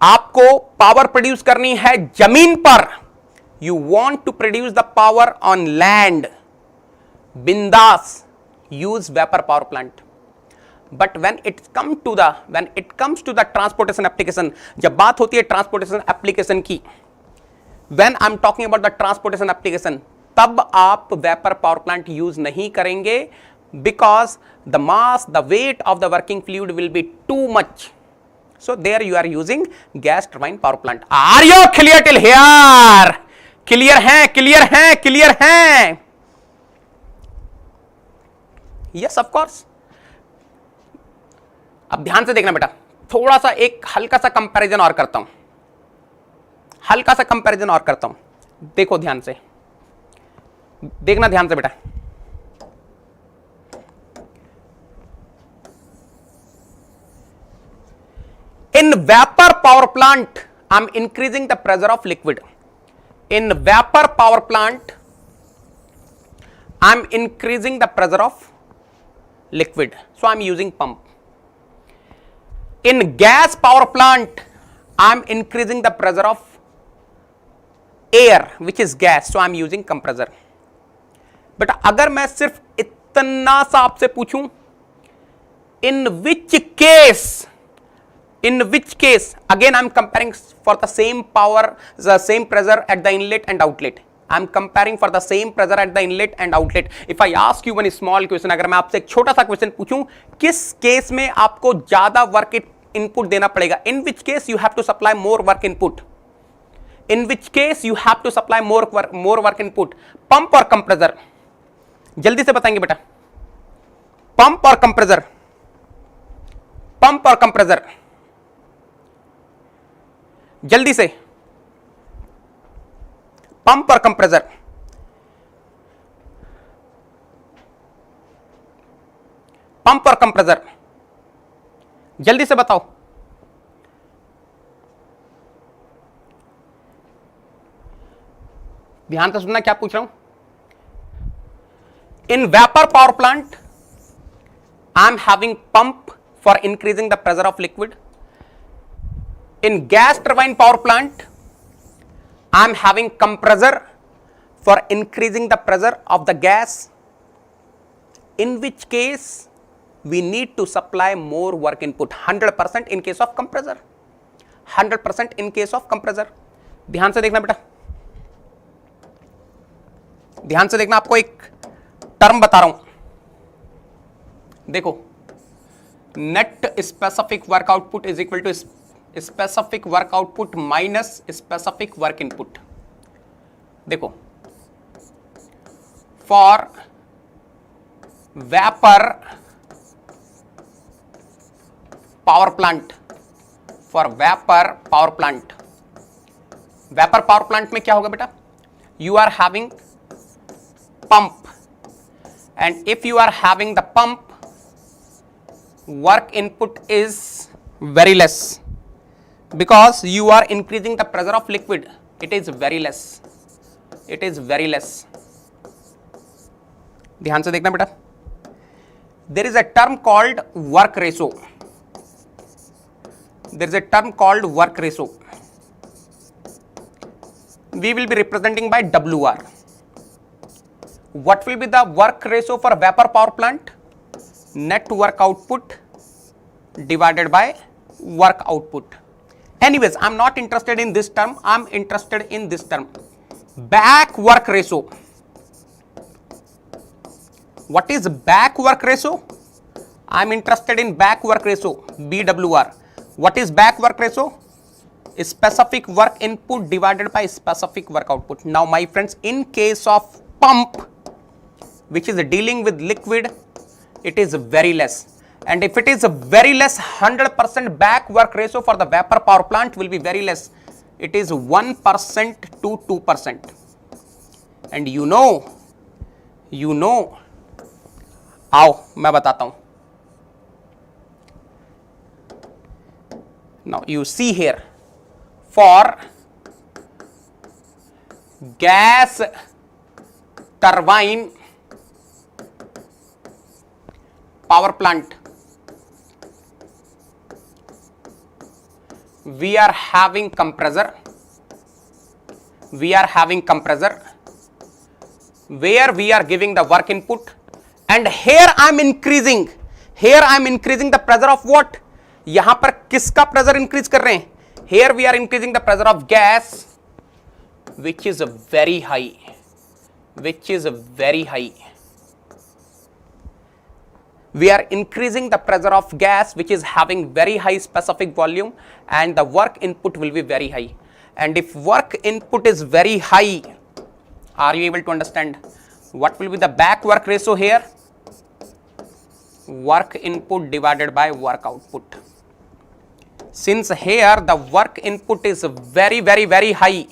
आपको पावर प्रोड्यूस करनी है जमीन पर। You want to produce the power on land, बिंदास use vapour power plant. But when it comes to the transportation application, जब बात होती है ट्रांसपोर्टेशन एप्लीकेशन की, when I am talking about the transportation application, तब आप वेपर पावर प्लांट यूज नहीं करेंगे, because the mass, the weight of the working fluid will be too much. So there you are using gas turbine power plant. Are you clear till here? Clear हैं? Yes, of course. अब ध्यान से देखना बेटा, थोड़ा सा एक हल्का सा कंपैरिजन और करता हूं। देखो ध्यान से, देखना ध्यान से बेटा। In vapor power plant, I'm increasing the pressure of liquid. In vapor power plant, I'm increasing the pressure of liquid. So I'm using pump. In gas power plant, I'm increasing the pressure of air, which is gas. So I'm using compressor. बेटा अगर मैं सिर्फ इतना सा आपसे पूछूं, in which case again I'm comparing for the same power, the same pressure at the inlet and outlet. I'm comparing for the same pressure at the inlet and outlet. If I ask you one small question, अगर मैं आपसे एक छोटा सा question पूछूं, किस case में आपको ज्यादा वर्क इनपुट देना पड़ेगा? In which case you have to supply more work input? In which case you have to supply more work input? Pump और कंप्रेसर? जल्दी से बताएंगे बेटा, पंप और कंप्रेसर? जल्दी से, पंप और कंप्रेसर? जल्दी से बताओ। ध्यान से सुनना क्या पूछ रहा हूं। इन vapour power plant I am having pump for increasing the pressure of liquid. In gas turbine power plant, I am having compressor for increasing the pressure of the gas, in which case we need to supply more work input. 100% in case of compressor, 100% in case of compressor. ध्यान से देखना बेटा, ध्यान से देखना, आपको एक term बता रहा हूं. देखो net specific work output is equal to specific work output minus specific work input. देखो, for vapour power plant, for vapour power plant, vapour power plant में क्या होगा बेटा? You are having pump, and if you are having the pump, work input is very less because you are increasing the pressure of liquid. It is very less, it is very less. ध्यान से देखना बेटा, there is a term called work ratio, there is a term called work ratio. We will be representing by WR. What will be the work ratio for vapor power plant? Net work output divided by work output. Anyways, I'm not interested in this term, I'm interested in this term, back work ratio. What is back work ratio? I'm interested in back work ratio, BWR. What is back work ratio? Specific work input divided by specific work output. Now my friends, in case of pump which is dealing with liquid, it is very less, and if it is very less, 100% back work ratio for the vapor power plant will be very less. It is 1% to 2%, and you know, आओ मैं बताता हूं. Now you see here, for gas turbine power plant, we are having compressor, where we are giving the work input, and here I am increasing the pressure of what? यहां पर किसका pressure increase कर रहे हैं? Here we are increasing the pressure of gas, which is very high. We are increasing the pressure of gas which is having very high specific volume, and the work input will be very high. And if work input is very high, are you able to understand what will be the back work ratio here? Work input divided by work output. Since here the work input is very high,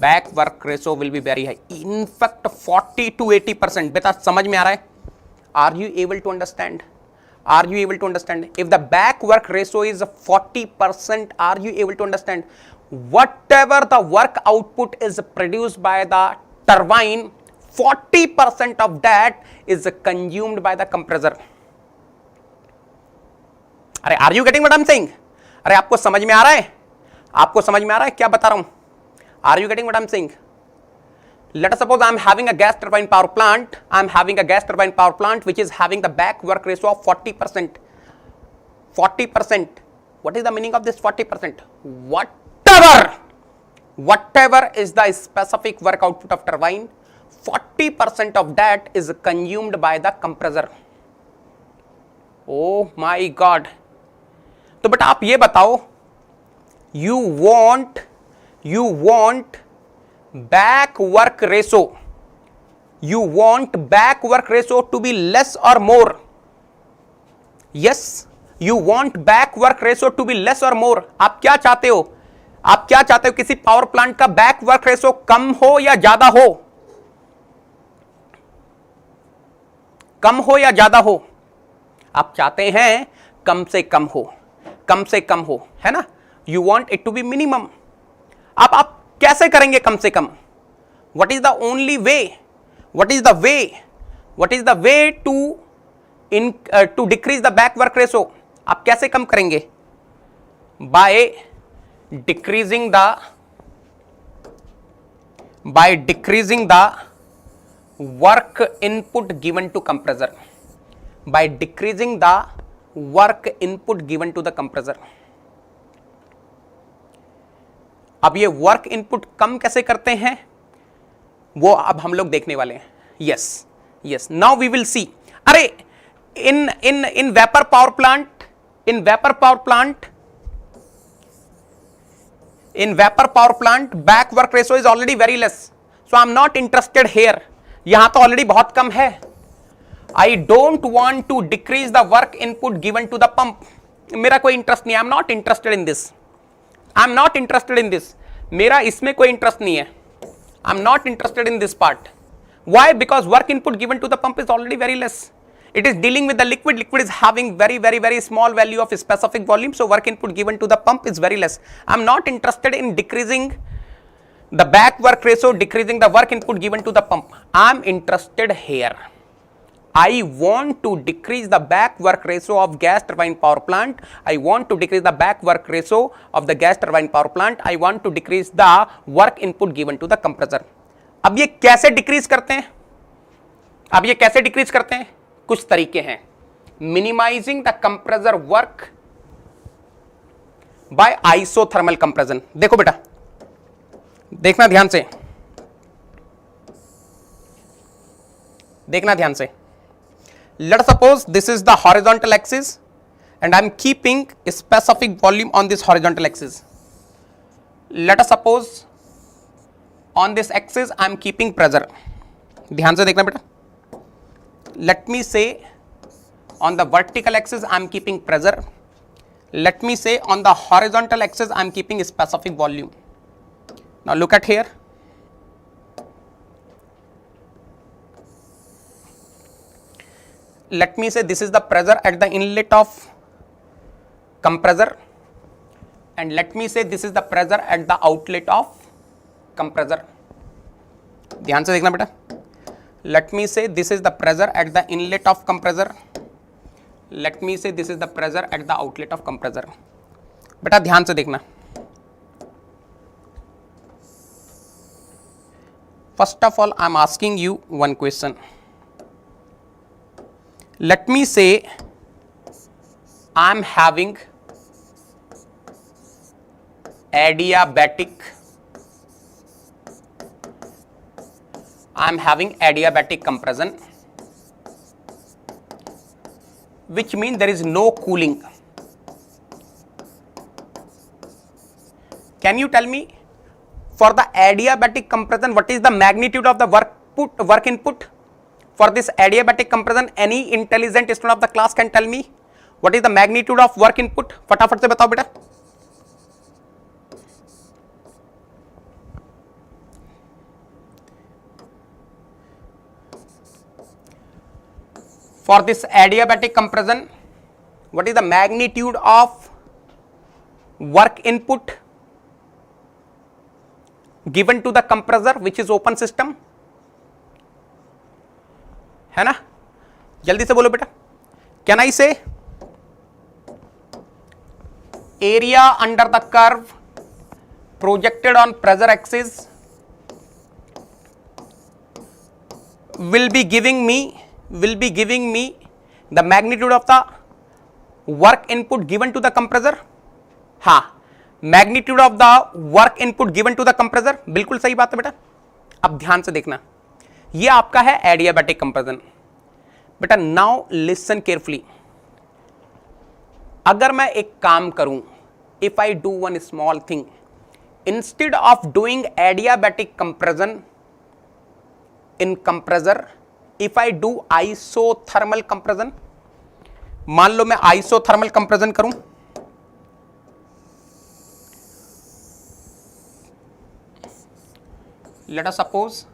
back work ratio will be very high. In fact 40 to 80%. बेटा समझ में आ रहा है? Are you able to understand? If the back work ratio is 40%, are you able to understand? Whatever the work output is produced by the turbine, 40% of that is consumed by the compressor. अरे are you getting what I'm saying? अरे आपको समझ में आ रहा है? क्या बता रहा हूं? Are you getting what I'm saying? Let us suppose I'm having a gas turbine power plant. Which is having the back work ratio of 40%. 40%. What is the meaning of this 40%? Whatever is the specific work output of turbine, 40% of that is consumed by the compressor. Oh my God. तो बेटा आप ये बताओ, you want back work ratio to be less or more? Yes, you want back work ratio to be less or more. आप क्या चाहते हो? किसी पावर प्लांट का बैक वर्क रेशो कम हो या ज्यादा हो? आप चाहते हैं कम से कम हो, है ना? You want it to be minimum. आप कैसे करेंगे कम से कम? What is the only way? What is the way to decrease the back work ratio? आप कैसे कम करेंगे? By decreasing the work input given to compressor. By decreasing the work input given to the compressor. अब ये work input कम कैसे करते हैं वो अब हम लोग देखने वाले हैं. yes, yes, now we will see. अरे in vapor power plant, in vapor power plant, in vapor power plant back work ratio is already very less, so I'm not interested here. यहां तो ऑलरेडी बहुत कम है. I don't want to decrease the work input given to the pump. मेरा कोई interest नहीं है. I'm not interested in this. I'm not interested in this. मेरा इसमें कोई इंटरेस्ट नहीं है. I'm not interested in this part. Why? Because work input given to the pump is already very less. It is dealing with the liquid. Liquid is having very small value of specific volume, so work input given to the pump is very less. I'm not interested in decreasing the back work ratio, decreasing the work input given to the pump. I'm interested here. I want to decrease the back work ratio of gas turbine power plant. I want to decrease the back work ratio of the gas turbine power plant. I want to decrease the work input given to the compressor. अब ये कैसे decrease करते हैं? अब ये कैसे decrease करते हैं? कुछ तरीके हैं. Minimising the compressor work by isothermal compression. देखो बेटा, देखना ध्यान से, देखना ध्यान से. Let us suppose this is the horizontal axis and I am keeping a specific volume on this horizontal axis. Let us suppose on this axis I am keeping pressure. ध्यान से देखना बेटा. Let me say on the vertical axis I am keeping pressure. Let me say on the horizontal axis I am keeping a specific volume. Now look at here. Let me say this is the pressure at the inlet of compressor and let me say this is the pressure at the outlet of compressor. ध्यान से देखना बेटा. Let me say this is the pressure at the inlet of compressor. Let me say this is the pressure at the outlet of compressor. बेटा ध्यान से देखना. First of all, I am asking you one question. Let me say I am having adiabatic compression, which means there is no cooling. Can you tell me for the adiabatic compression what is the magnitude of the work input? For this adiabatic compression, any intelligent student of the class can tell me what is the magnitude of work input? फटाफट से बताओ बेटा. For this adiabatic compression, what is the magnitude of work input given to the compressor which is open system? है ना? जल्दी से बोलो बेटा. कैन आई से area under the curve projected on pressure axis will be giving me the magnitude of the work input given to the compressor. हाँ, magnitude of the work input given to the compressor. बिल्कुल सही बात है बेटा. अब ध्यान से देखना, ये आपका है एडियाबैटिक कंप्रेशन. बेटा नाउ लिसन केयरफुली. अगर मैं एक काम करूं, if I do one small thing, instead of doing adiabatic compression in compressor, if I do isothermal compression, मान लो मैं आइसोथर्मल कंप्रेशन करूं, let us suppose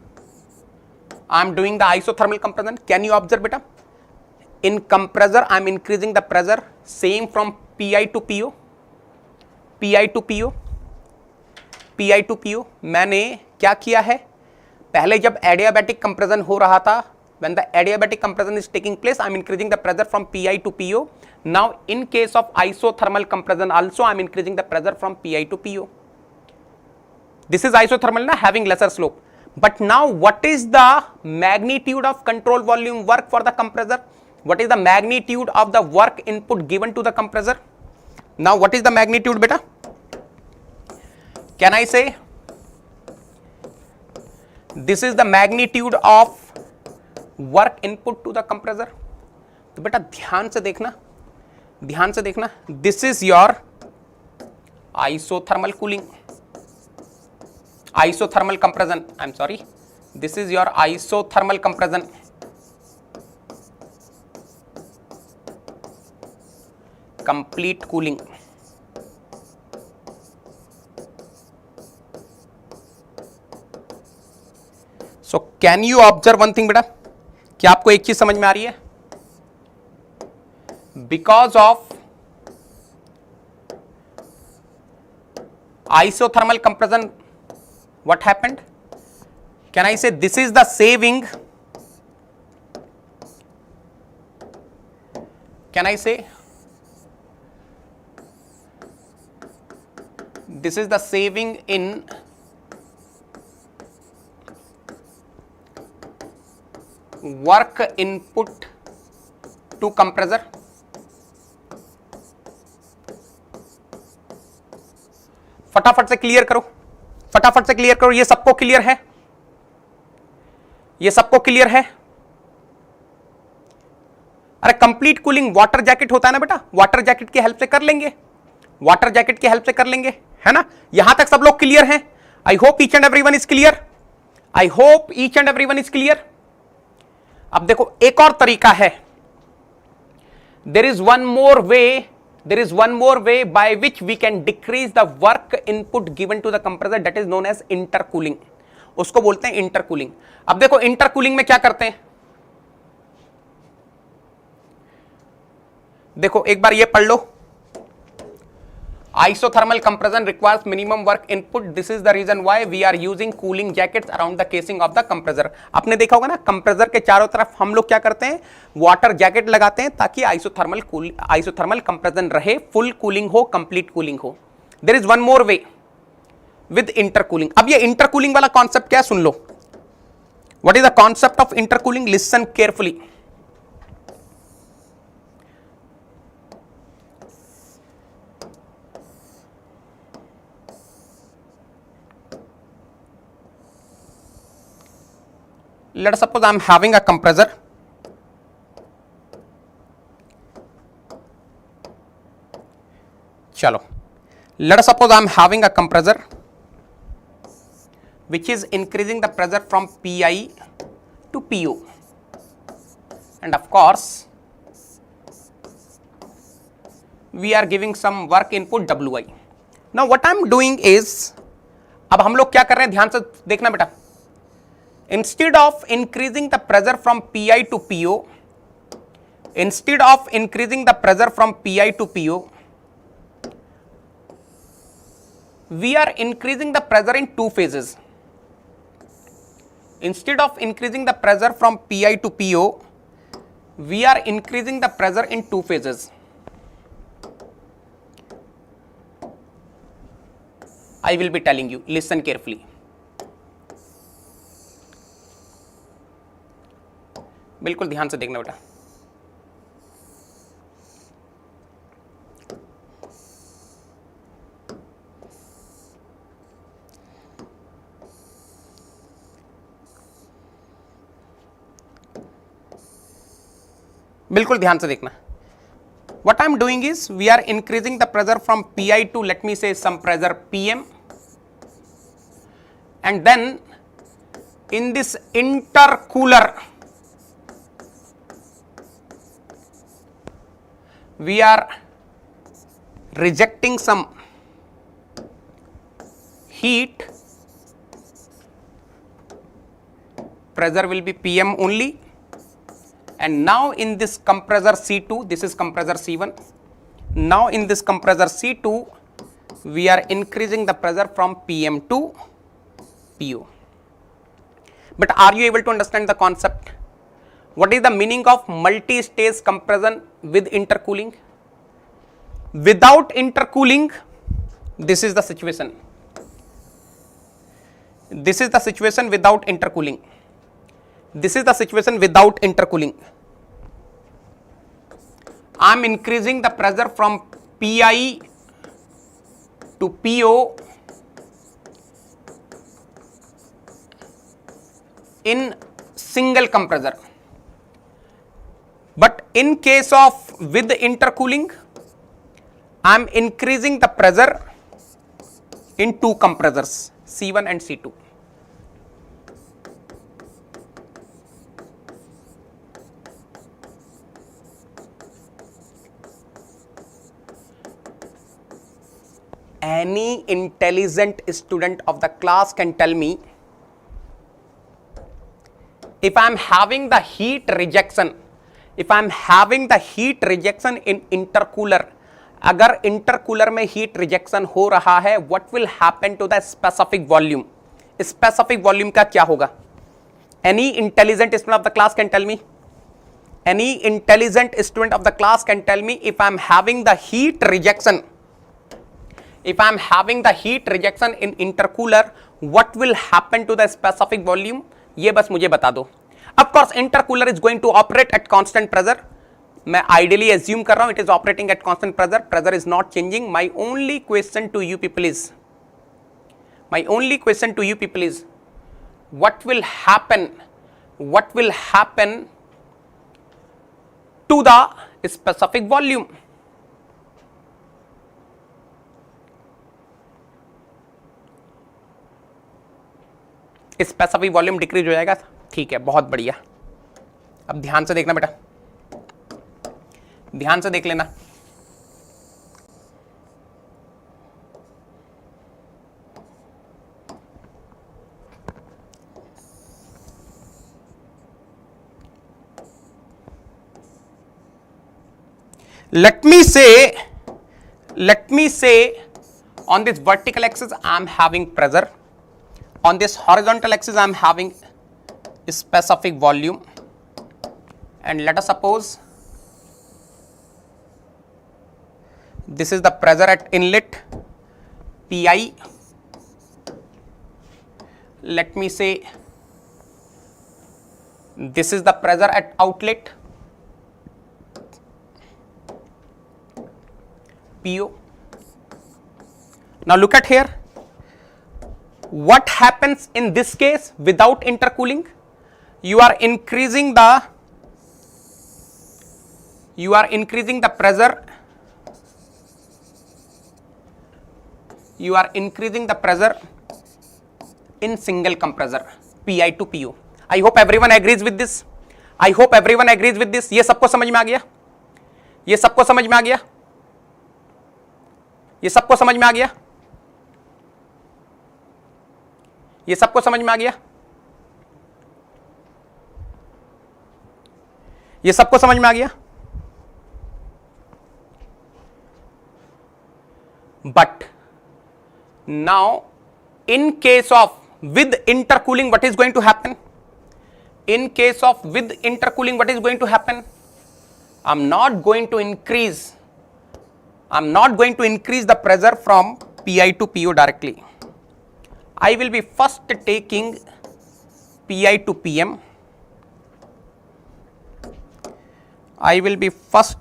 I am doing the isothermal compression. Can you observe beta? In compressor I am increasing the pressure same from PI to PO, PI to PO, PI to PO. मैंने क्या किया है, पहले जब adiabatic compression हो रहा था, when the adiabatic compression is taking place, I am increasing the pressure from PI to PO. Now in case of isothermal compression also I am increasing the pressure from PI to PO. This is isothermal na, having lesser slope. But now what is the magnitude of control volume work for the compressor? What is the magnitude of the work input given to the compressor? Now what is the magnitude beta? Can I say this is the magnitude of work input to the compressor. तो बेटा ध्यान से देखना, ध्यान से देखना, this is your isothermal cooling, isothermal compression, I am sorry, this is your isothermal compression. Complete cooling. So can you observe one thing बेटा, क्या आपको एक चीज समझ में आ रही है? Because of isothermal compression, what happened? Can I say this is the saving? Can I say this is the saving in work input to compressor? फटाफट से क्लियर करो, फटाफट से क्लियर करो। ये सबको क्लियर है? ये सबको क्लियर है? अरे कंप्लीट कूलिंग वाटर जैकेट होता है ना बेटा, वाटर जैकेट की हेल्प से कर लेंगे, वाटर जैकेट की हेल्प से कर लेंगे, है ना? यहां तक सब लोग क्लियर हैं? I hope each and everyone is clear, I hope each and everyone is clear. अब देखो एक और तरीका है, there is one more way, there is one more way by which we can decrease the work input given to the compressor, that is known as intercooling। उसको बोलते हैं intercooling। अब देखो intercooling में क्या करते हैं, देखो एक बार ये पढ़ लो, isothermal compression requires minimum work input, this is the reason why we are using cooling jackets around the casing of the compressor। आपने देखा होगा ना, कंप्रेसर के चारों तरफ हम लोग क्या करते हैं, वाटर जैकेट लगाते हैं ताकि आइसोथर्मल कंप्रेशन रहे, फुल कूलिंग हो, कंप्लीट कूलिंग हो। There is one more way with intercooling. अब ये इंटरकूलिंग वाला कॉन्सेप्ट क्या है सुन लो, what is the concept of intercooling, listen carefully. Let us suppose I am having a compressor, chalo, let us suppose I am having a compressor which is increasing the pressure from PI to PO, and of course we are giving some work input WI। Now what I am doing is, अब हम लोग क्या कर रहे हैं, ध्यान से देखना बेटा, instead of increasing the pressure from PI to PO, instead of increasing the pressure from PI to PO, we are increasing the pressure in two phases। Instead of increasing the pressure from PI to PO, we are increasing the pressure in two phases। I will be telling you, listen carefully। बिल्कुल ध्यान से देखना बेटा, बिल्कुल ध्यान से देखना। What I am doing is, we are increasing the pressure from PI to, let me say, some pressure PM, and then in this intercooler we are rejecting some heat, pressure will be PM only, and now in this compressor C2, this is compressor C1, now in this compressor C2 we are increasing the pressure from PM to PO। But are you able to understand the concept? What is the meaning of multi-stage compression with intercooling? Without intercooling, this is the situation. This is the situation without intercooling. This is the situation without intercooling. I am increasing the pressure from PI to PO in single compressor. But in case of with intercooling, I am increasing the pressure in two compressors, C1 and C2. Any intelligent student of the class can tell me, if I am having the heat rejection, in intercooler, अगर intercooler में heat rejection हो रहा है, what will happen to the specific volume? Specific volume का क्या होगा? Any intelligent student of the class can tell me? Any intelligent student of the class can tell me, if I am having the heat rejection, in intercooler, what will happen to the specific volume? ये बस मुझे बता दो. Of course, intercooler is going to operate at constant pressure. मैं ideally assume कर रहा हूं it is operating at constant pressure. Pressure is not changing. My only question to you people is, what will happen to the specific volume? Specific volume decrease हो जाएगा. ठीक है, बहुत बढ़िया. अब ध्यान से देखना बेटा, ध्यान से देख लेना. let me say on this vertical axis I am having pressure, on this horizontal axis I am having specific volume, and let us suppose this is the pressure at inlet Pi. Let me say this is the pressure at outlet PO. Now look at here. What happens in this case without intercooling? You are increasing the pressure. You are increasing the pressure in single compressor Pi to PO. I hope everyone agrees with this. I hope everyone agrees with this. ये सबको समझ में आ गया? ये सबको समझ में आ गया? ये सबको समझ में आ गया? ये सबको समझ में आ गया? ये सबको समझ में आ गया? But now in case of with intercooling, what is going to happen? In case of with intercooling, what is going to happen? I'm not going to increase the pressure from Pi to PO directly. I will be first taking Pi to PM. I will be first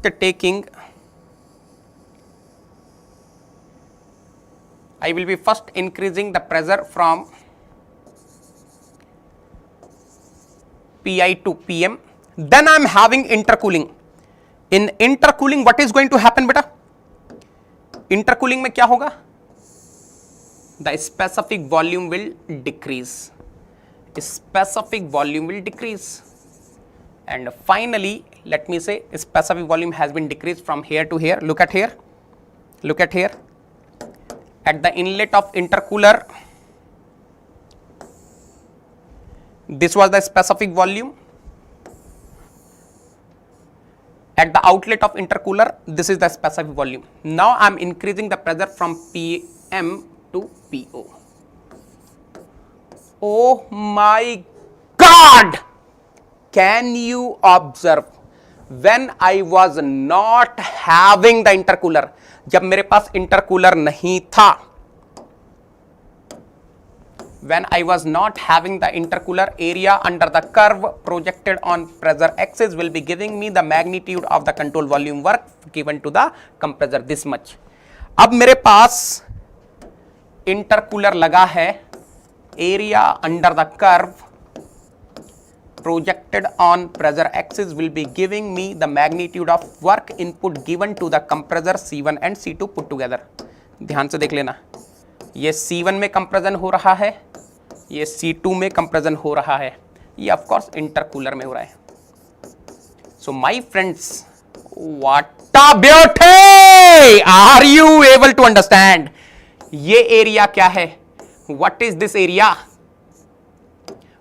increasing the pressure from Pi to PM. Then I am having intercooling. In intercooling, what is going to happen, beta? Intercooling में क्या होगा? The specific volume will decrease. Specific volume will decrease. And finally, let me say specific volume has been decreased from here to here. Look at here. Look at here. At the inlet of intercooler, this was the specific volume. At the outlet of intercooler, this is the specific volume. Now I am increasing the pressure from PM to PO. Oh my God! Can you observe? When I was not having the intercooler, जब मेरे पास intercooler नहीं था, when I was not having the intercooler, area under the curve projected on pressure axis will be giving me the magnitude of the control volume work given to the compressor, this much. अब मेरे पास intercooler लगा है, area under the curve projected on pressure axis will be giving me the magnitude of work input given to the compressor C1 and C2 put together. ध्यान से देख लेना, ये C1 में कंप्रेशन हो रहा है, ये C2 में कंप्रेशन हो रहा है, ये ऑफ कोर्स इंटरकूलर में हो रहा है. So my friends, what a beauty! Are you able to understand? ये एरिया क्या है? What is this area?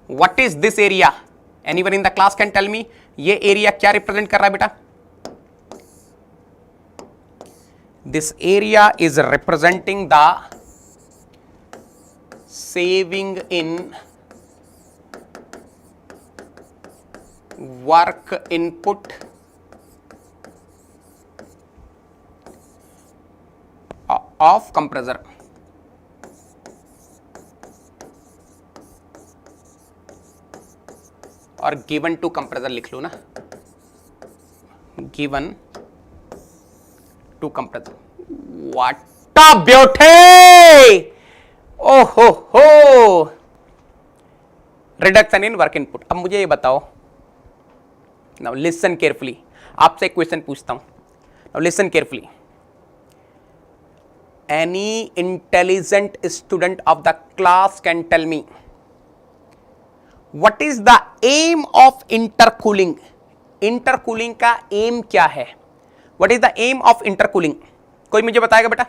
What is this area? Anyone in the class can tell me? ये एरिया क्या represent कर रहा है बेटा? This area is representing the saving in work input of compressor. और गिवन टू कंप्रेसर लिख लो ना, given to compressor. What a beauty! ओहो हो, रिडक्शन इन वर्क इनपुट. अब मुझे ये बताओ, नाउ लिसन केयरफुली, आपसे एक क्वेश्चन पूछता हूं. Now listen carefully. Any intelligent student of the class can tell me What is the aim of intercooling? Intercooling का एम क्या है? What is the aim of intercooling? कोई मुझे बताएगा बेटा?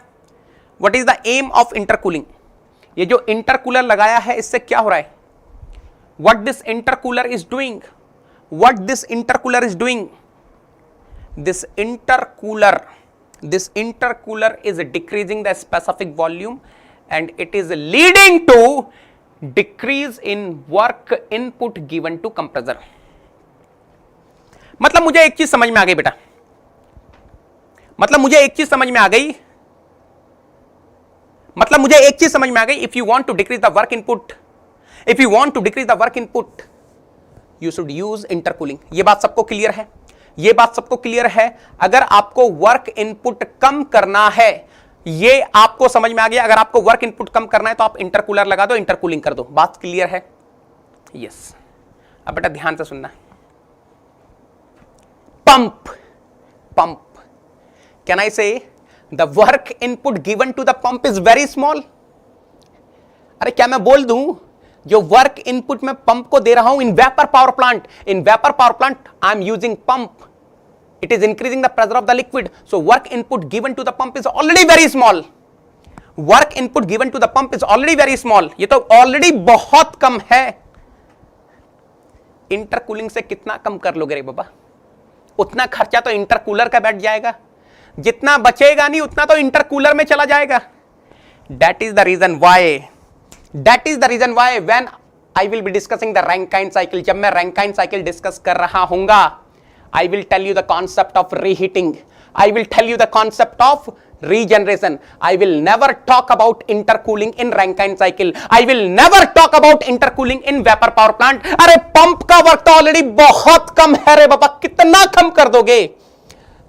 What is the aim of intercooling? ये जो intercooler लगाया है इससे क्या हो रहा है? What this intercooler is doing? What this intercooler is doing? This intercooler is decreasing the specific volume and it is leading to decrease in work input given to compressor. मतलब मुझे एक चीज समझ में आ गई बेटा, मतलब मुझे एक चीज समझ में आ गई, मतलब मुझे एक चीज समझ में आ गई. If you want to decrease the work input, if you want to decrease the work input, you should use intercooling. ये बात सबको क्लियर है? ये बात सबको क्लियर है? अगर आपको वर्क इनपुट कम करना है, ये आपको समझ में आ गया. अगर आपको वर्क इनपुट कम करना है तो आप इंटरकूलर लगा दो, इंटरकूलिंग कर दो. बात क्लियर है? यस. अब बेटा ध्यान से सुनना. Pump, pump, can I say the work input given to the pump is very small? अरे क्या मैं बोल दूं जो वर्क इनपुट में पंप को दे रहा हूं इन vapour power plant, in vapour power plant I am using pump, it is increasing the pressure of the liquid, so work input given to the pump is already very small. Work input given to the pump is already very small. ये तो already बहुत कम है. Intercooling से कितना कम कर लोगे रे बाबा? उतना खर्चा तो इंटरकूलर का बैठ जाएगा, जितना बचेगा नहीं उतना तो इंटरकूलर में चला जाएगा. That is the reason why, that is the reason why when I will be discussing the Rankine cycle, जब मैं Rankine cycle डिस्कस कर रहा हूंगा, I will tell you the concept of reheating. I will tell you the concept of regeneration. I will never talk about intercooling in Rankine cycle. I will never talk about intercooling in vapor power plant. अरे pump का work तो already बहुत कम है रे बाबा, कितना कम कर दोगे?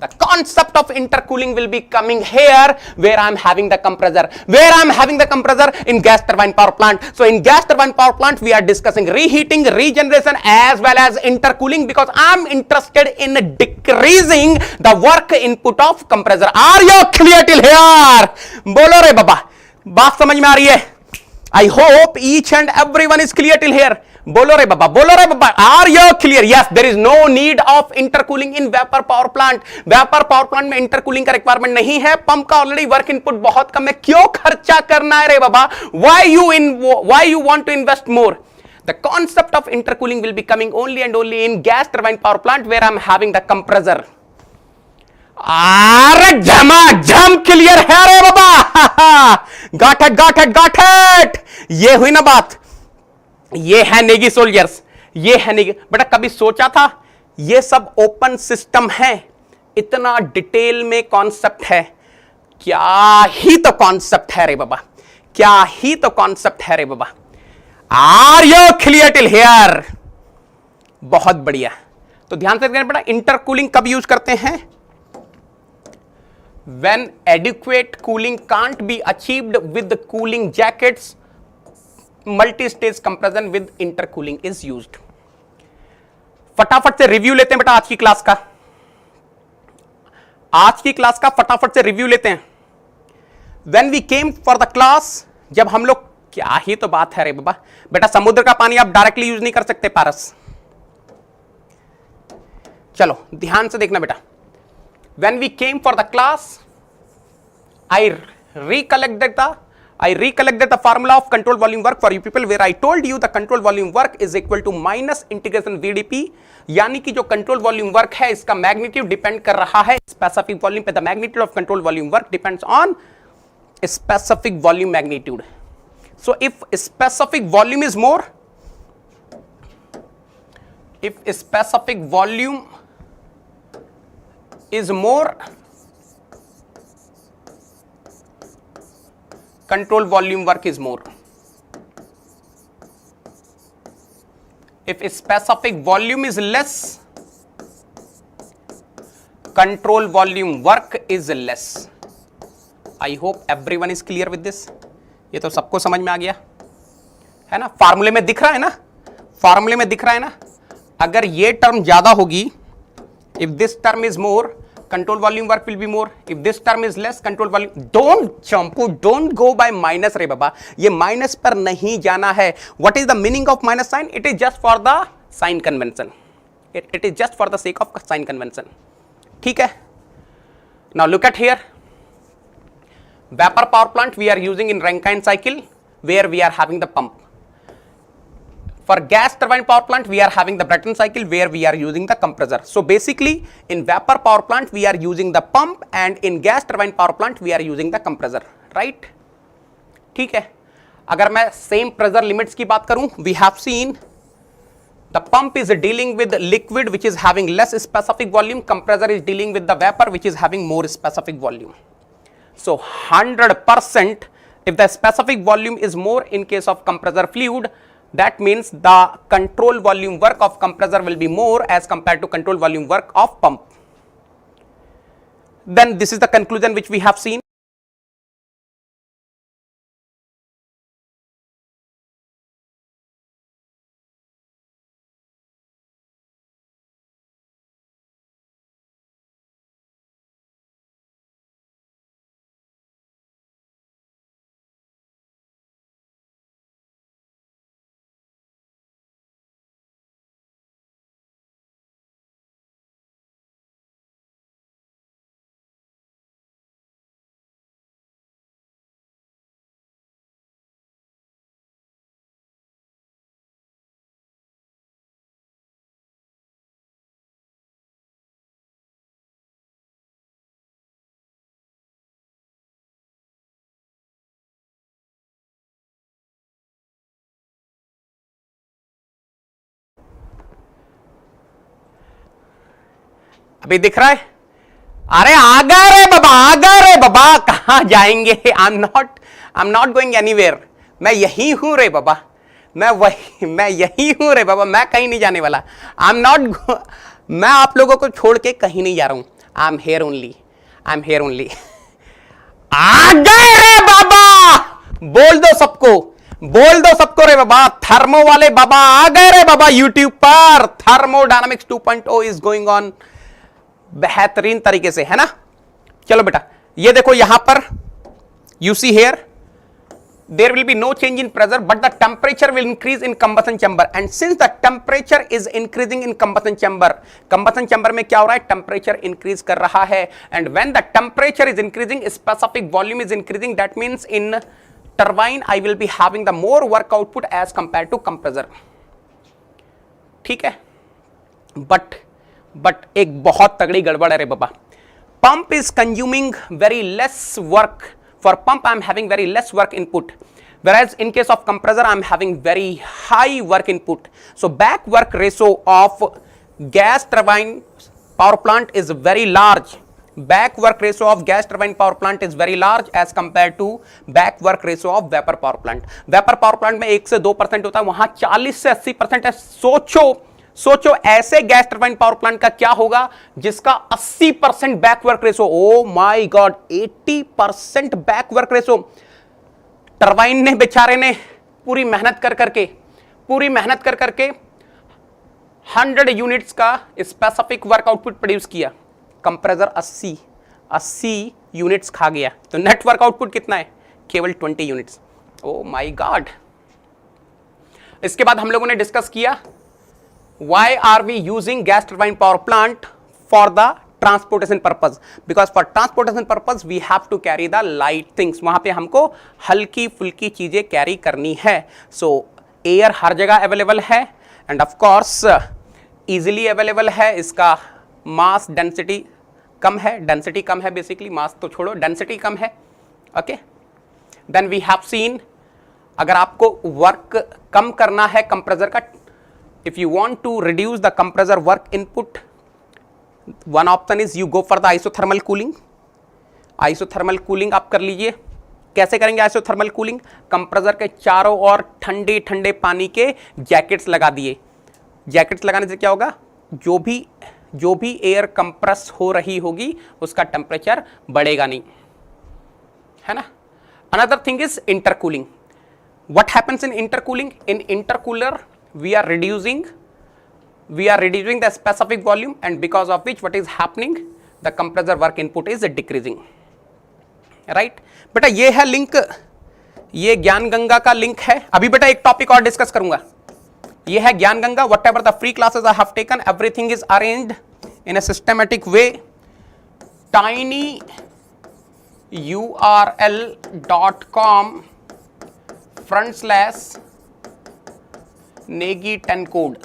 The concept of intercooling will be coming here where I am having the compressor. Where I am having the compressor in gas turbine power plant. So in gas turbine power plant we are discussing reheating, regeneration as well as intercooling because I am interested in decreasing the work input of compressor. Are you clear till here? बोलो रे बाबा, बात समझ में आ रही है? I hope each and everyone is clear till here. बोलो रे बाबा, बोलो रे बाबा. Are you clear? Yes, there is no need of intercooling in vapor power plant. Vapor power plant में intercooling का requirement नहीं है. पंप का ऑलरेडी वर्क इनपुट बहुत कम है, क्यों खर्चा करना है रे बाबा? Why you want to invest more? The concept of intercooling will be coming only and only in gas turbine power plant where I am having the compressor. अरे झमाझम क्लियर है रे बाबा. गाठ. ये हुई ना बात. ये है नेगी सोल्जर्स, ये है नेगी. बेटा कभी सोचा था ये सब ओपन सिस्टम है, इतना डिटेल में कॉन्सेप्ट है? क्या ही तो कॉन्सेप्ट है रे बाबा, क्या ही तो कॉन्सेप्ट है रे बाबा. Are you clear till here? बहुत बढ़िया. तो ध्यान से देखना बेटा, इंटरकूलिंग कब यूज करते हैं? When adequate cooling can't be achieved with the cooling jackets, multi-stage compression with intercooling is used. फटाफट से रिव्यू लेते हैं बेटा आज की क्लास का, आज की क्लास का फटाफट से रिव्यू लेते हैं। When we came for the class, जब हम लोग, क्या ही तो बात है रे बाबा, बेटा समुद्र का पानी आप डायरेक्टली यूज नहीं कर सकते पारस। चलो ध्यान से देखना बेटा। When we came for the class, I recollected the formula of control volume work for you people, where I told you the control volume work is equal to minus integration VDP, यानी कि जो control volume work है इसका magnitude depend कर रहा है specific volume पे। The magnitude of control volume work depends on specific volume magnitude. So if specific volume is more, if specific volume is more, control volume work is more. If specific volume is less, control volume work is less. I hope everyone is clear with this. ये तो सबको समझ में आ गया है ना, फॉर्मूले में दिख रहा है ना, फॉर्मूले में दिख रहा है ना। अगर ये टर्म ज्यादा होगी, if this term is more control volume work will be more, if this term is less control volume. Don't चंपू, डोंट गो बाय माइनस रे बाबा, ये माइनस पर नहीं जाना है। What is the meaning of minus sign? It is just for the sign convention, it is just for the sake of sign convention. ठीक है, now look at here, vapor power plant we are using in Rankine cycle where we are having the pump. For gas turbine power plant we are having the Brayton cycle where we are using the compressor. So basically in vapor power plant we are using the pump and in gas turbine power plant we are using the compressor, right? ठीक है, अगर मैं same pressure limits की बात करूं, we have seen the pump is dealing with liquid which is having less specific volume, compressor is dealing with the vapor which is having more specific volume. So 100% if the specific volume is more in case of compressor fluid, that means the control volume work of compressor will be more as compared to control volume work of pump. Then this is the conclusion which we have seen. अभी दिख रहा है? अरे आ गए रे बाबा, आ गए रे बाबा, कहां जाएंगे? I am not going anywhere, मैं यही हूं रे बाबा, मैं यही हूं रे बाबा, मैं कहीं नहीं जाने वाला। मैं आप लोगों को छोड़ के कहीं नहीं जा रहा हूं। I am here only, I am here only. आ गए रे बाबा, बोल दो सबको, बोल दो सबको रे बाबा, थर्मो वाले बाबा आ गए रे बाबा। यूट्यूब पर थर्मोडायनामिक्स 2.0 इज गोइंग ऑन बेहतरीन तरीके से, है ना। चलो बेटा ये देखो यहां पर you see here there will be no change in pressure but the temperature will increase in combustion chamber, and since the temperature is increasing in combustion chamber में क्या हो रहा है? temperature increase कर रहा है, and when the temperature is increasing specific volume is increasing, that means in turbine I will be having the more work output as compared to compressor. ठीक है, but एक बहुत तगड़ी गड़बड़ है रे बाबा। pump is consuming very less work. For pump I am having very less work input, whereas in case of compressor I am having very high work input. So back work ratio of gas turbine power plant is very large. Back work ratio of gas turbine power plant is very large as compared to back work ratio of vapor power plant. Vapor power plant में 1 से 2% होता है, वहां 40 से 80% है। सोचो ऐसे gas turbine power plant का क्या होगा जिसका 80% back work ratio. Oh my god, 80% back work ratio. Turbine ने बेचारे ने पूरी मेहनत कर करके 100 यूनिट्स का स्पेसिफिक वर्क आउटपुट प्रोड्यूस किया, कंप्रेसर 80 यूनिट्स खा गया, तो नेट वर्क आउटपुट कितना है? केवल 20 यूनिट्स। O my God. इसके बाद हम लोगों ने डिस्कस किया why are we using gas turbine power plant for the transportation purpose, because for transportation purpose we have to carry the light things, वहां पे हमको हल्की फुल्की चीजें कैरी करनी है। सो एयर हर जगह अवेलेबल है end of course easily available है, इसका मास डेंसिटी कम है, डेंसिटी कम है, बेसिकली मास तो छोड़ो, डेंसिटी कम है। Okay, then we have seen अगर आपको वर्क कम करना है कंप्रेसर का, if you want to reduce the compressor work input, one option is you go for the isothermal cooling. Isothermal cooling आप कर लीजिए। कैसे करेंगे आइसोथर्मल कूलिंग? कंप्रेसर के चारों ओर ठंडे ठंडे पानी के जैकेट्स लगा दिए। जैकेट्स लगाने से क्या होगा? जो भी एयर कंप्रेस हो रही होगी उसका टेम्परेचर बढ़ेगा नहीं, है ना। Another thing is intercooling. What happens in intercooling? In intercooler, we are reducing the specific volume, and because of which what is happening? The compressor work input is decreasing. Right? बेटा ये है link, ये ज्ञान गंगा का link है। अभी बेटा एक topic और डिस्कस करूंगा, ये है ज्ञान Ganga. Whatever the free classes I have taken, everything is arranged in a systematic way. tinyurl.com/negi 10 code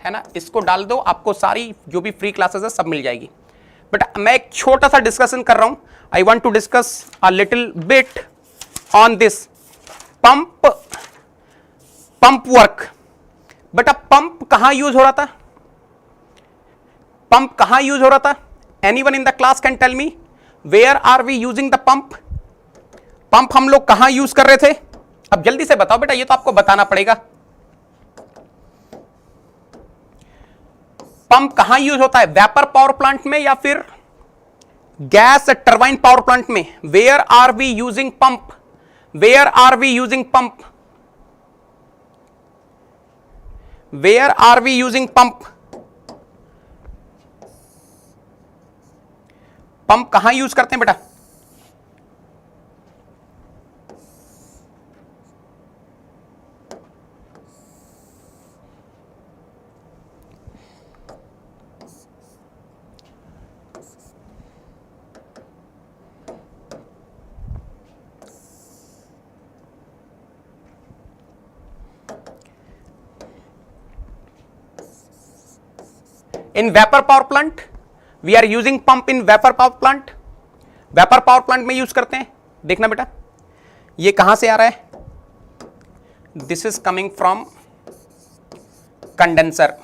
है ना, इसको डाल दो, आपको सारी जो भी फ्री क्लासेस है सब मिल जाएगी। बट मैं एक छोटा सा डिस्कशन कर रहा हूं। I want to discuss a little bit on this pump work. बेटा पंप कहां यूज हो रहा था? पंप कहां यूज हो रहा था? Anyone in the class can tell me where are we using the pump? Pump हम लोग कहां यूज कर रहे थे? अब जल्दी से बताओ बेटा, ये तो आपको बताना पड़ेगा। पंप कहां यूज होता है? वेपर पावर प्लांट में या फिर गैस टरबाइन पावर प्लांट में? Where are we using pump? Where are we using pump? Where are we using pump? Pump कहां यूज करते हैं बेटा? In vapor power plant, we are using pump in vapor power plant. Vapour power plant में use करते हैं। देखना बेटा, ये कहां से आ रहा है? This is coming from condenser.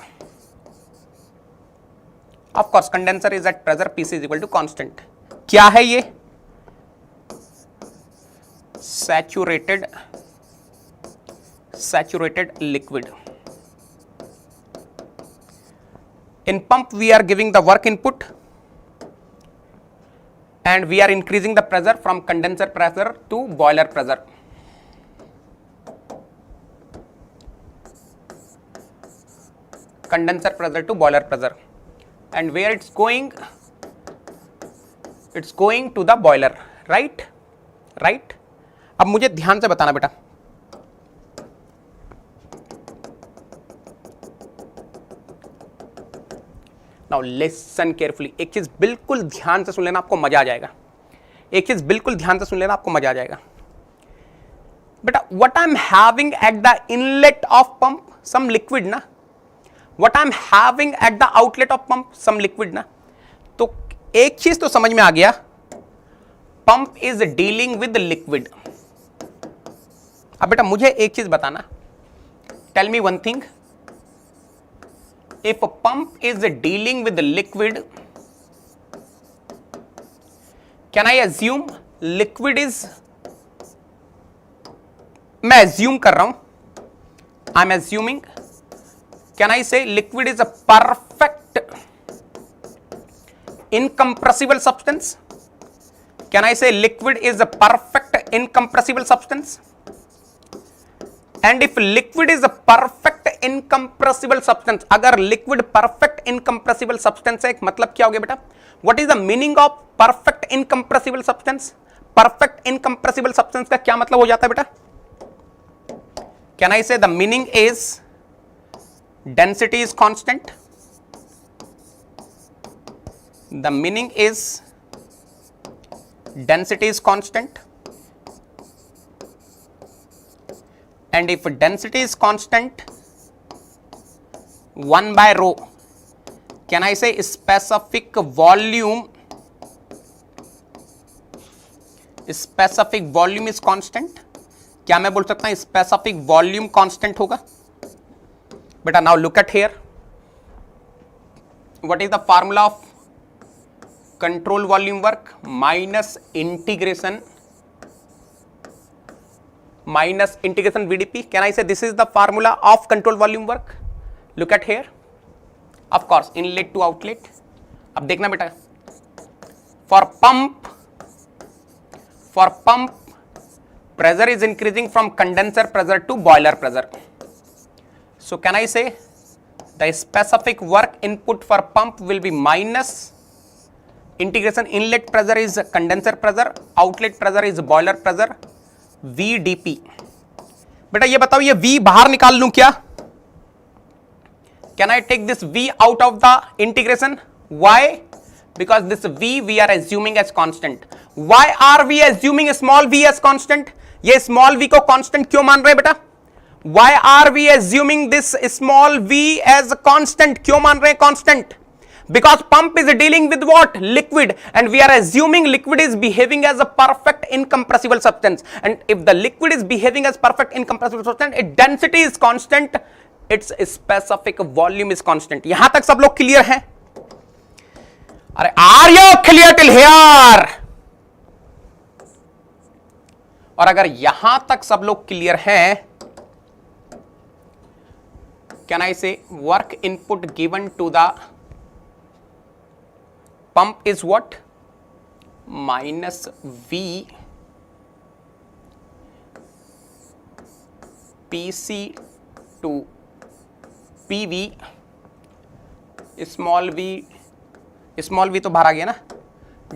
Of course condenser is at pressure Pc is equal to constant. क्या है ये? Saturated liquid. In pump we are giving the work input and we are increasing the pressure from condenser pressure to boiler pressure. Condenser pressure to boiler pressure, and where it's going? It's going to the boiler, right? Right? अब मुझे ध्यान से बताना बेटा, now listen carefully. एक चीज बिल्कुल ध्यान से सुन लेना, आपको मजा आ जाएगा। एक चीज बिल्कुल ध्यान से सुन लेना, आपको मजा आ जाएगा बेटा। What I am having at the inlet of pump? Some liquid ना। What I am having at the outlet of pump? Some liquid ना। तो एक चीज तो समझ में आ गया, pump is dealing with liquid. अब बेटा मुझे एक चीज बताना, tell me one thing, if a pump is dealing with the liquid, can I assume liquid is, मैं assume कर रहा हूं, I'm assuming, can I say liquid is a perfect incompressible substance? Can I say liquid is a perfect incompressible substance? And if liquid is a perfect incompressible substance, अगर liquid perfect incompressible substance है, मतलब क्या हो गया बेटा, what is the meaning of perfect incompressible substance? Perfect incompressible substance का क्या मतलब हो जाता है बेटा? Can I say the meaning is density is constant, the meaning is density is constant, and if density is constant 1 by rho, can I say specific volume is constant? क्या मैं बोल सकता हूं specific volume constant होगा बेटा? now look at here, what is the formula of control volume work? minus integration VdP. Can I say this is the formula of control volume work? Look at here, of course inlet to outlet. अब देखना बेटा, for pump pressure is increasing from condenser pressure to boiler pressure. So can I say the specific work input for pump will be minus integration, inlet pressure is condenser pressure, outlet pressure is boiler pressure, VdP. बेटा ये बताओ, ये V बाहर निकाल लूं क्या? Can I take this V out of the integration? Why? Because this V we are assuming as constant. Why are we assuming small v as constant? ये small v को constant क्यों मान रहे हैं बेटा? Why are we assuming this small v as constant? क्यों मान रहे हैं constant? Because pump is dealing with what? Liquid, and we are assuming liquid is behaving as a perfect incompressible substance, and if the liquid is behaving as perfect incompressible substance, its density is constant, its specific volume is constant. यहां तक सब लोग clear हैं? अरे are you clear till here? और अगर यहां तक सब लोग क्लियर हैं, can I say work input given to the pump is what? minus V PC to PV, small v तो बाहर आ गया ना,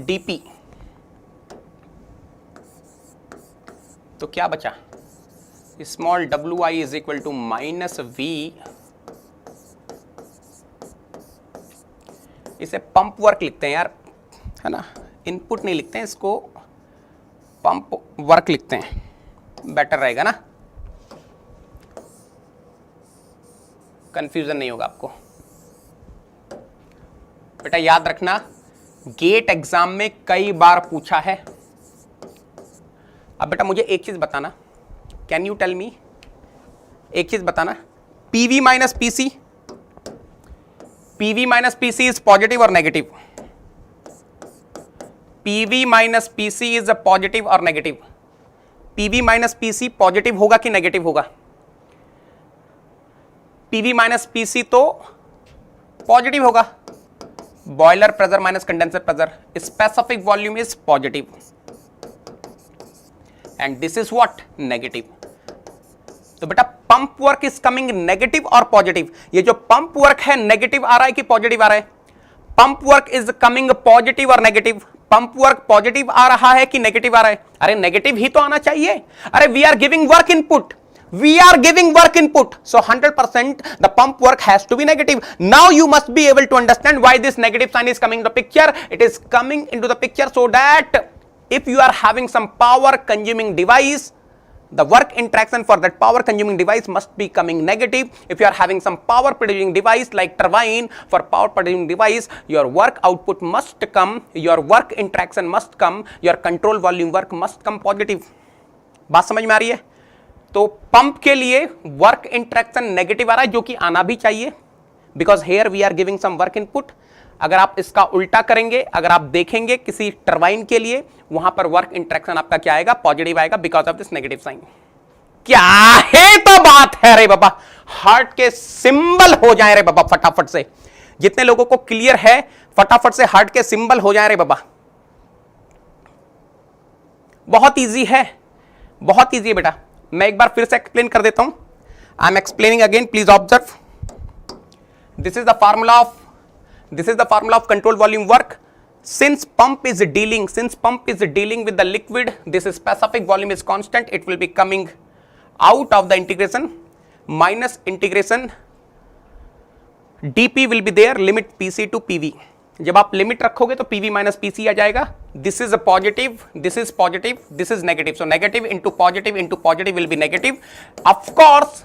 dP. तो क्या बचा? Small wi is equal to minus V, इसे पंप वर्क लिखते हैं यार, है ना, इनपुट नहीं लिखते हैं इसको, पंप वर्क लिखते हैं, बेटर रहेगा ना, कंफ्यूजन नहीं होगा आपको बेटा. याद रखना, गेट एग्जाम में कई बार पूछा है. अब बेटा मुझे एक चीज बताना, कैन यू टेल मी, एक चीज बताना, PV minus PC, PV minus PC is positive और negative? PV minus PC is a positive और negative? PV minus PC positive होगा कि नेगेटिव होगा? PV माइनस PC तो पॉजिटिव होगा. Boiler pressure minus condenser pressure, specific volume is positive and this is what? Negative. तो बेटा pump work is coming negative और positive. ये जो पंप वर्क है नेगेटिव आ रहा है कि पॉजिटिव आ रहा है? Pump work is coming positive और नेगेटिव. पंप वर्क पॉजिटिव आ रहा है कि नेगेटिव आ रहा है? अरे नेगेटिव ही तो आना चाहिए. अरे we are giving work input, we are giving work input, so 100% the pump work has to be negative. Now you must be able to understand why this negative sign is coming in the picture. It is coming into the picture so that if you are having some power consuming device, the work interaction for that power consuming device must be coming negative. If you are having some power producing device like turbine, for power producing device your work output must come, your work interaction must come, your control volume work must come positive. बात समझ में आ रही है? तो pump के लिए work interaction negative आ रहा है, जो कि आना भी चाहिए, because here we are giving some work input. अगर आप इसका उल्टा करेंगे, अगर आप देखेंगे किसी टरबाइन के लिए, वहां पर वर्क इंटरेक्शन आपका क्या आएगा? पॉजिटिव आएगा, because of this negative sign. क्या है तो बात है रे बाबा, हार्ट के सिंबल हो जाए रे बाबा फटाफट से. जितने लोगों को क्लियर है फटाफट से हार्ट के सिंबल हो जाए रे बाबा. बहुत ईजी है, बहुत ईजी है बेटा. मैं एक बार फिर से एक्सप्लेन कर देता हूं. I am explaining again, please observe. This is the formula of control volume work. Since pump is dealing with the liquid, this specific volume is constant. It will be coming out of the integration minus integration dp will be there, limit pc to pv. जब आप limit रखोगे तो pv minus pc आ जाएगा. This is positive, this is positive, this is negative. So negative into positive will be negative. Of course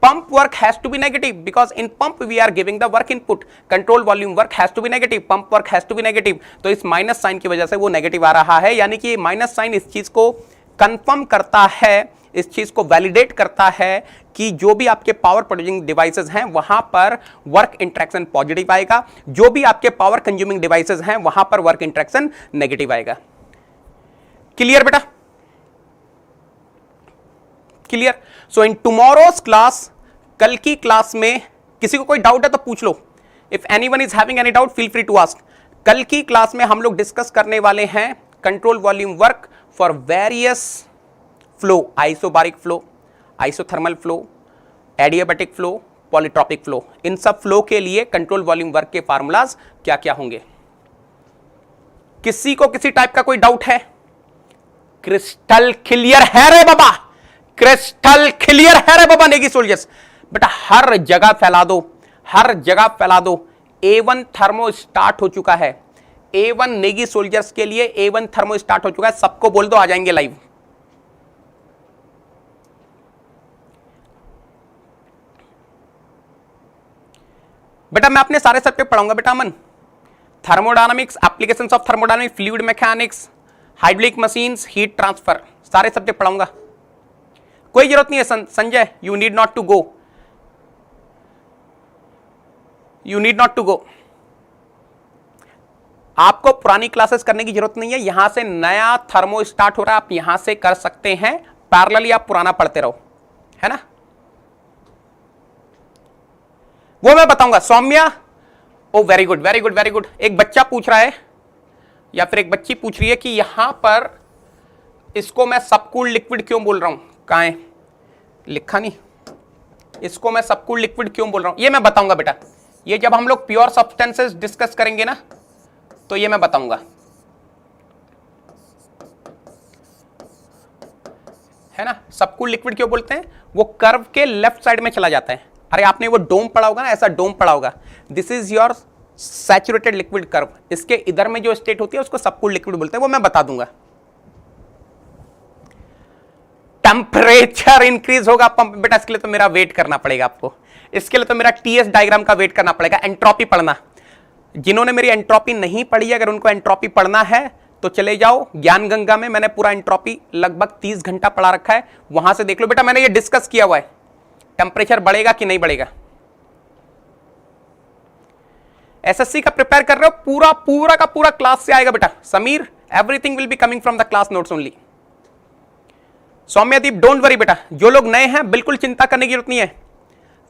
pump work has to be negative because in pump we are giving the work input. Control volume work has to be negative, pump work has to be negative. तो इस minus sign की वजह से वो negative आ रहा है, यानी कि माइनस साइन इस चीज को कंफर्म करता है, इस चीज को वैलिडेट करता है कि जो भी आपके पावर प्रोड्यूसिंग डिवाइसेस हैं वहां पर वर्क इंटरेक्शन पॉजिटिव आएगा, जो भी आपके पावर कंज्यूमिंग डिवाइसेस हैं वहां पर वर्क इंटरेक्शन नेगेटिव आएगा. क्लियर बेटा? क्लियर? सो इन टुमारोज क्लास, कल की क्लास में किसी को कोई डाउट है तो पूछ लो. If anyone is having any doubt feel free to ask. कल की क्लास में हम लोग डिस्कस करने वाले हैं control volume work for various flow, isobaric flow, isothermal flow, adiabatic flow, polytropic flow. इन सब फ्लो के लिए कंट्रोल वॉल्यूम वर्क के फार्मूलाज क्या क्या होंगे. किसी को किसी टाइप का कोई डाउट है? क्रिस्टल क्लियर है रे बाबा, क्रिस्टल क्लियर है रे बाबा. नेगी सोल्जर्स बेटा हर जगह फैला दो, हर जगह फैला दो. A1 थर्मो स्टार्ट हो चुका है. A1 नेगी सोल्जर्स के लिए A1 थर्मो स्टार्ट हो चुका है. सबको बोल दो आ जाएंगे लाइव. बेटा मैं अपने सारे सब्जेक्ट पढ़ाऊंगा बेटा. Aman, thermodynamics, applications of thermodynamics, fluid mechanics, hydraulic machines, heat transfer, सारे सब्जेक्ट पढ़ाऊंगा. कोई जरूरत नहीं है Sanjay, you need not to go, you need not to go. आपको पुरानी क्लासेस करने की जरूरत नहीं है. यहां से नया थर्मो स्टार्ट हो रहा है, आप यहां से कर सकते हैं. पैरेलली आप पुराना पढ़ते रहो, है ना. वो मैं बताऊंगा. Saumya, oh very good very good very good. एक बच्चा पूछ रहा है या फिर एक बच्ची पूछ रही है कि यहां पर इसको मैं सबकूल्ड लिक्विड क्यों बोल रहा हूं. कहां है? लिखा नहीं. इसको मैं सबकूल्ड लिक्विड क्यों बोल रहा हूं ये मैं बताऊंगा बेटा. ये जब हम लोग प्योर सब्सटेंसेस डिस्कस करेंगे ना तो ये मैं बताऊंगा, है ना. सबकूल्ड लिक्विड क्यों बोलते हैं? वो कर्व के लेफ्ट साइड में चला जाता है. अरे आपने वो डोम पढ़ा होगा ना, ऐसा डोम पढ़ा होगा. This is your saturated liquid curve. इसके इधर में जो स्टेट होती है उसको सबकूल्ड लिक्विड बोलते हैं. वो मैं बता दूंगा. टेम्परेचर इंक्रीज होगा पंप बेटा, इसके लिए तो मेरा वेट करना पड़ेगा आपको. इसके लिए तो मेरा टीएस डायग्राम का वेट करना पड़ेगा. एंट्रोपी पढ़ना, जिन्होंने मेरी एंट्रोपी नहीं पढ़ी, अगर उनको एंट्रोपी पढ़ना है तो चले जाओ ज्ञान गंगा में. मैंने पूरा एंट्रोपी लगभग 30 घंटा पढ़ा रखा है, वहां से देख लो बेटा. मैंने ये डिस्कस किया हुआ है टेम्परेचर बढ़ेगा कि नहीं बढ़ेगा. एसएससी का प्रिपेयर कर रहे हो, पूरा पूरा का पूरा क्लास से आएगा बेटा. Sameer, everything will be coming from the class notes only. Soumyadeep, don't worry बेटा. जो लोग नए हैं बिल्कुल चिंता करने की जरूरत नहीं है.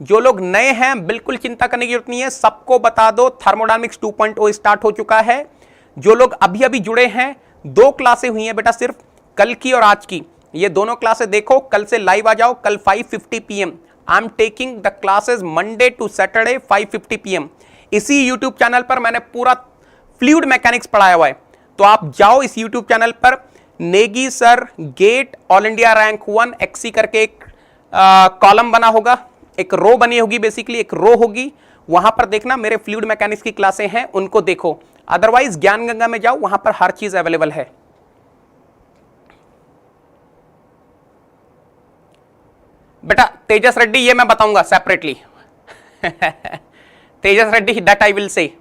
जो लोग नए हैं बिल्कुल चिंता करने की जरूरत नहीं है. सबको बता दो थर्मोडायनामिक्स 2.0 स्टार्ट हो चुका है. जो लोग अभी अभी जुड़े हैं, 2 क्लासें हुई हैं बेटा सिर्फ, कल की और आज की. ये दोनों क्लासें देखो, कल से लाइव आ जाओ. कल 5:50 PM I am taking the classes Monday to Saturday 5:50 PM. इसी यूट्यूब चैनल पर मैंने पूरा फ्लूइड मैकेनिक्स पढ़ाया हुआ है. तो आप जाओ इस यूट्यूब चैनल पर. Negi sir GATE all India rank 1 XE करके एक कॉलम बना होगा, एक रो बनी होगी, बेसिकली एक रो होगी. वहां पर देखना मेरे फ्लूइड मैकेनिक्स की क्लासें हैं, उनको देखो. अदरवाइज ज्ञान गंगा में जाओ, वहां पर हर चीज अवेलेबल है. बेटा तेजस रेड्डी, ये मैं बताऊंगा separately. Tejas Reddy, that I will say.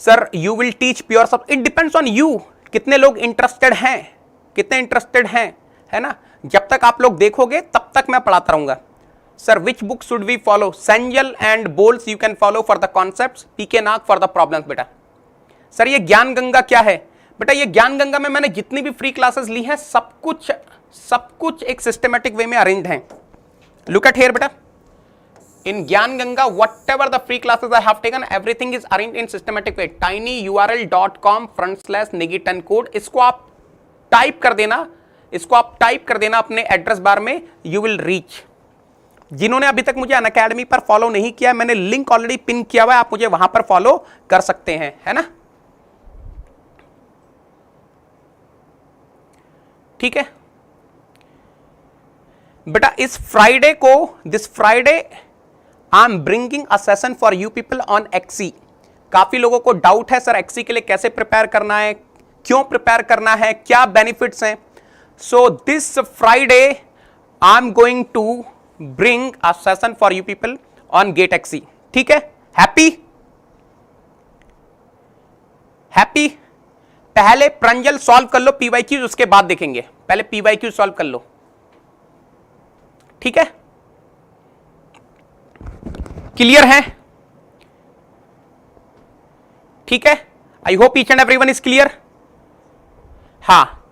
Sir you will teach pure सब, इट डिपेंड्स ऑन यू. कितने लोग इंटरेस्टेड हैं, कितने इंटरेस्टेड हैं, है ना. जब तक आप लोग देखोगे तब तक मैं पढ़ाता रहूंगा. Sir which book should we follow? Cengel and Boles you can follow for the concepts, PK Nag for the problems. बेटा सर ये ज्ञान गंगा क्या है? बेटा ये ज्ञान गंगा में मैंने जितनी भी फ्री क्लासेस ली हैं सब कुछ एक सिस्टमेटिक वे में अरेंज्ड हैं. लुक एट हियर बेटा. In Gyan Ganga, whatever the free classes I have taken, everything is arranged in systematic way. tinyurl.com/negi10 code. इसको आप टाइप कर देना, इसको आप टाइप कर देना अपने एड्रेस बार में, यू विल रीच। जिन्होंने अभी तक मुझे अनअकैडमी पर फॉलो नहीं किया, मैंने लिंक ऑलरेडी पिन किया हुआ है, आप मुझे वहां पर फॉलो कर सकते हैं, है ना। ठीक है बेटा, इस फ्राइडे को, this Friday I am bringing a session for you people on XE. काफी लोगों को डाउट है सर एक्सी के लिए कैसे प्रिपेयर करना है, क्यों प्रिपेयर करना है, क्या बेनिफिट्स हैं। So this Friday I am going to bring a session for you people on GATE XE. ठीक है, हैप्पी हैप्पी। पहले प्रंजल सॉल्व कर लो पीवाईक्यूज, उसके बाद देखेंगे, पहले पीवाईक्यू सॉल्व कर लो। ठीक है, क्लियर है? ठीक है, आई hope each and everyone is clear. हाँ,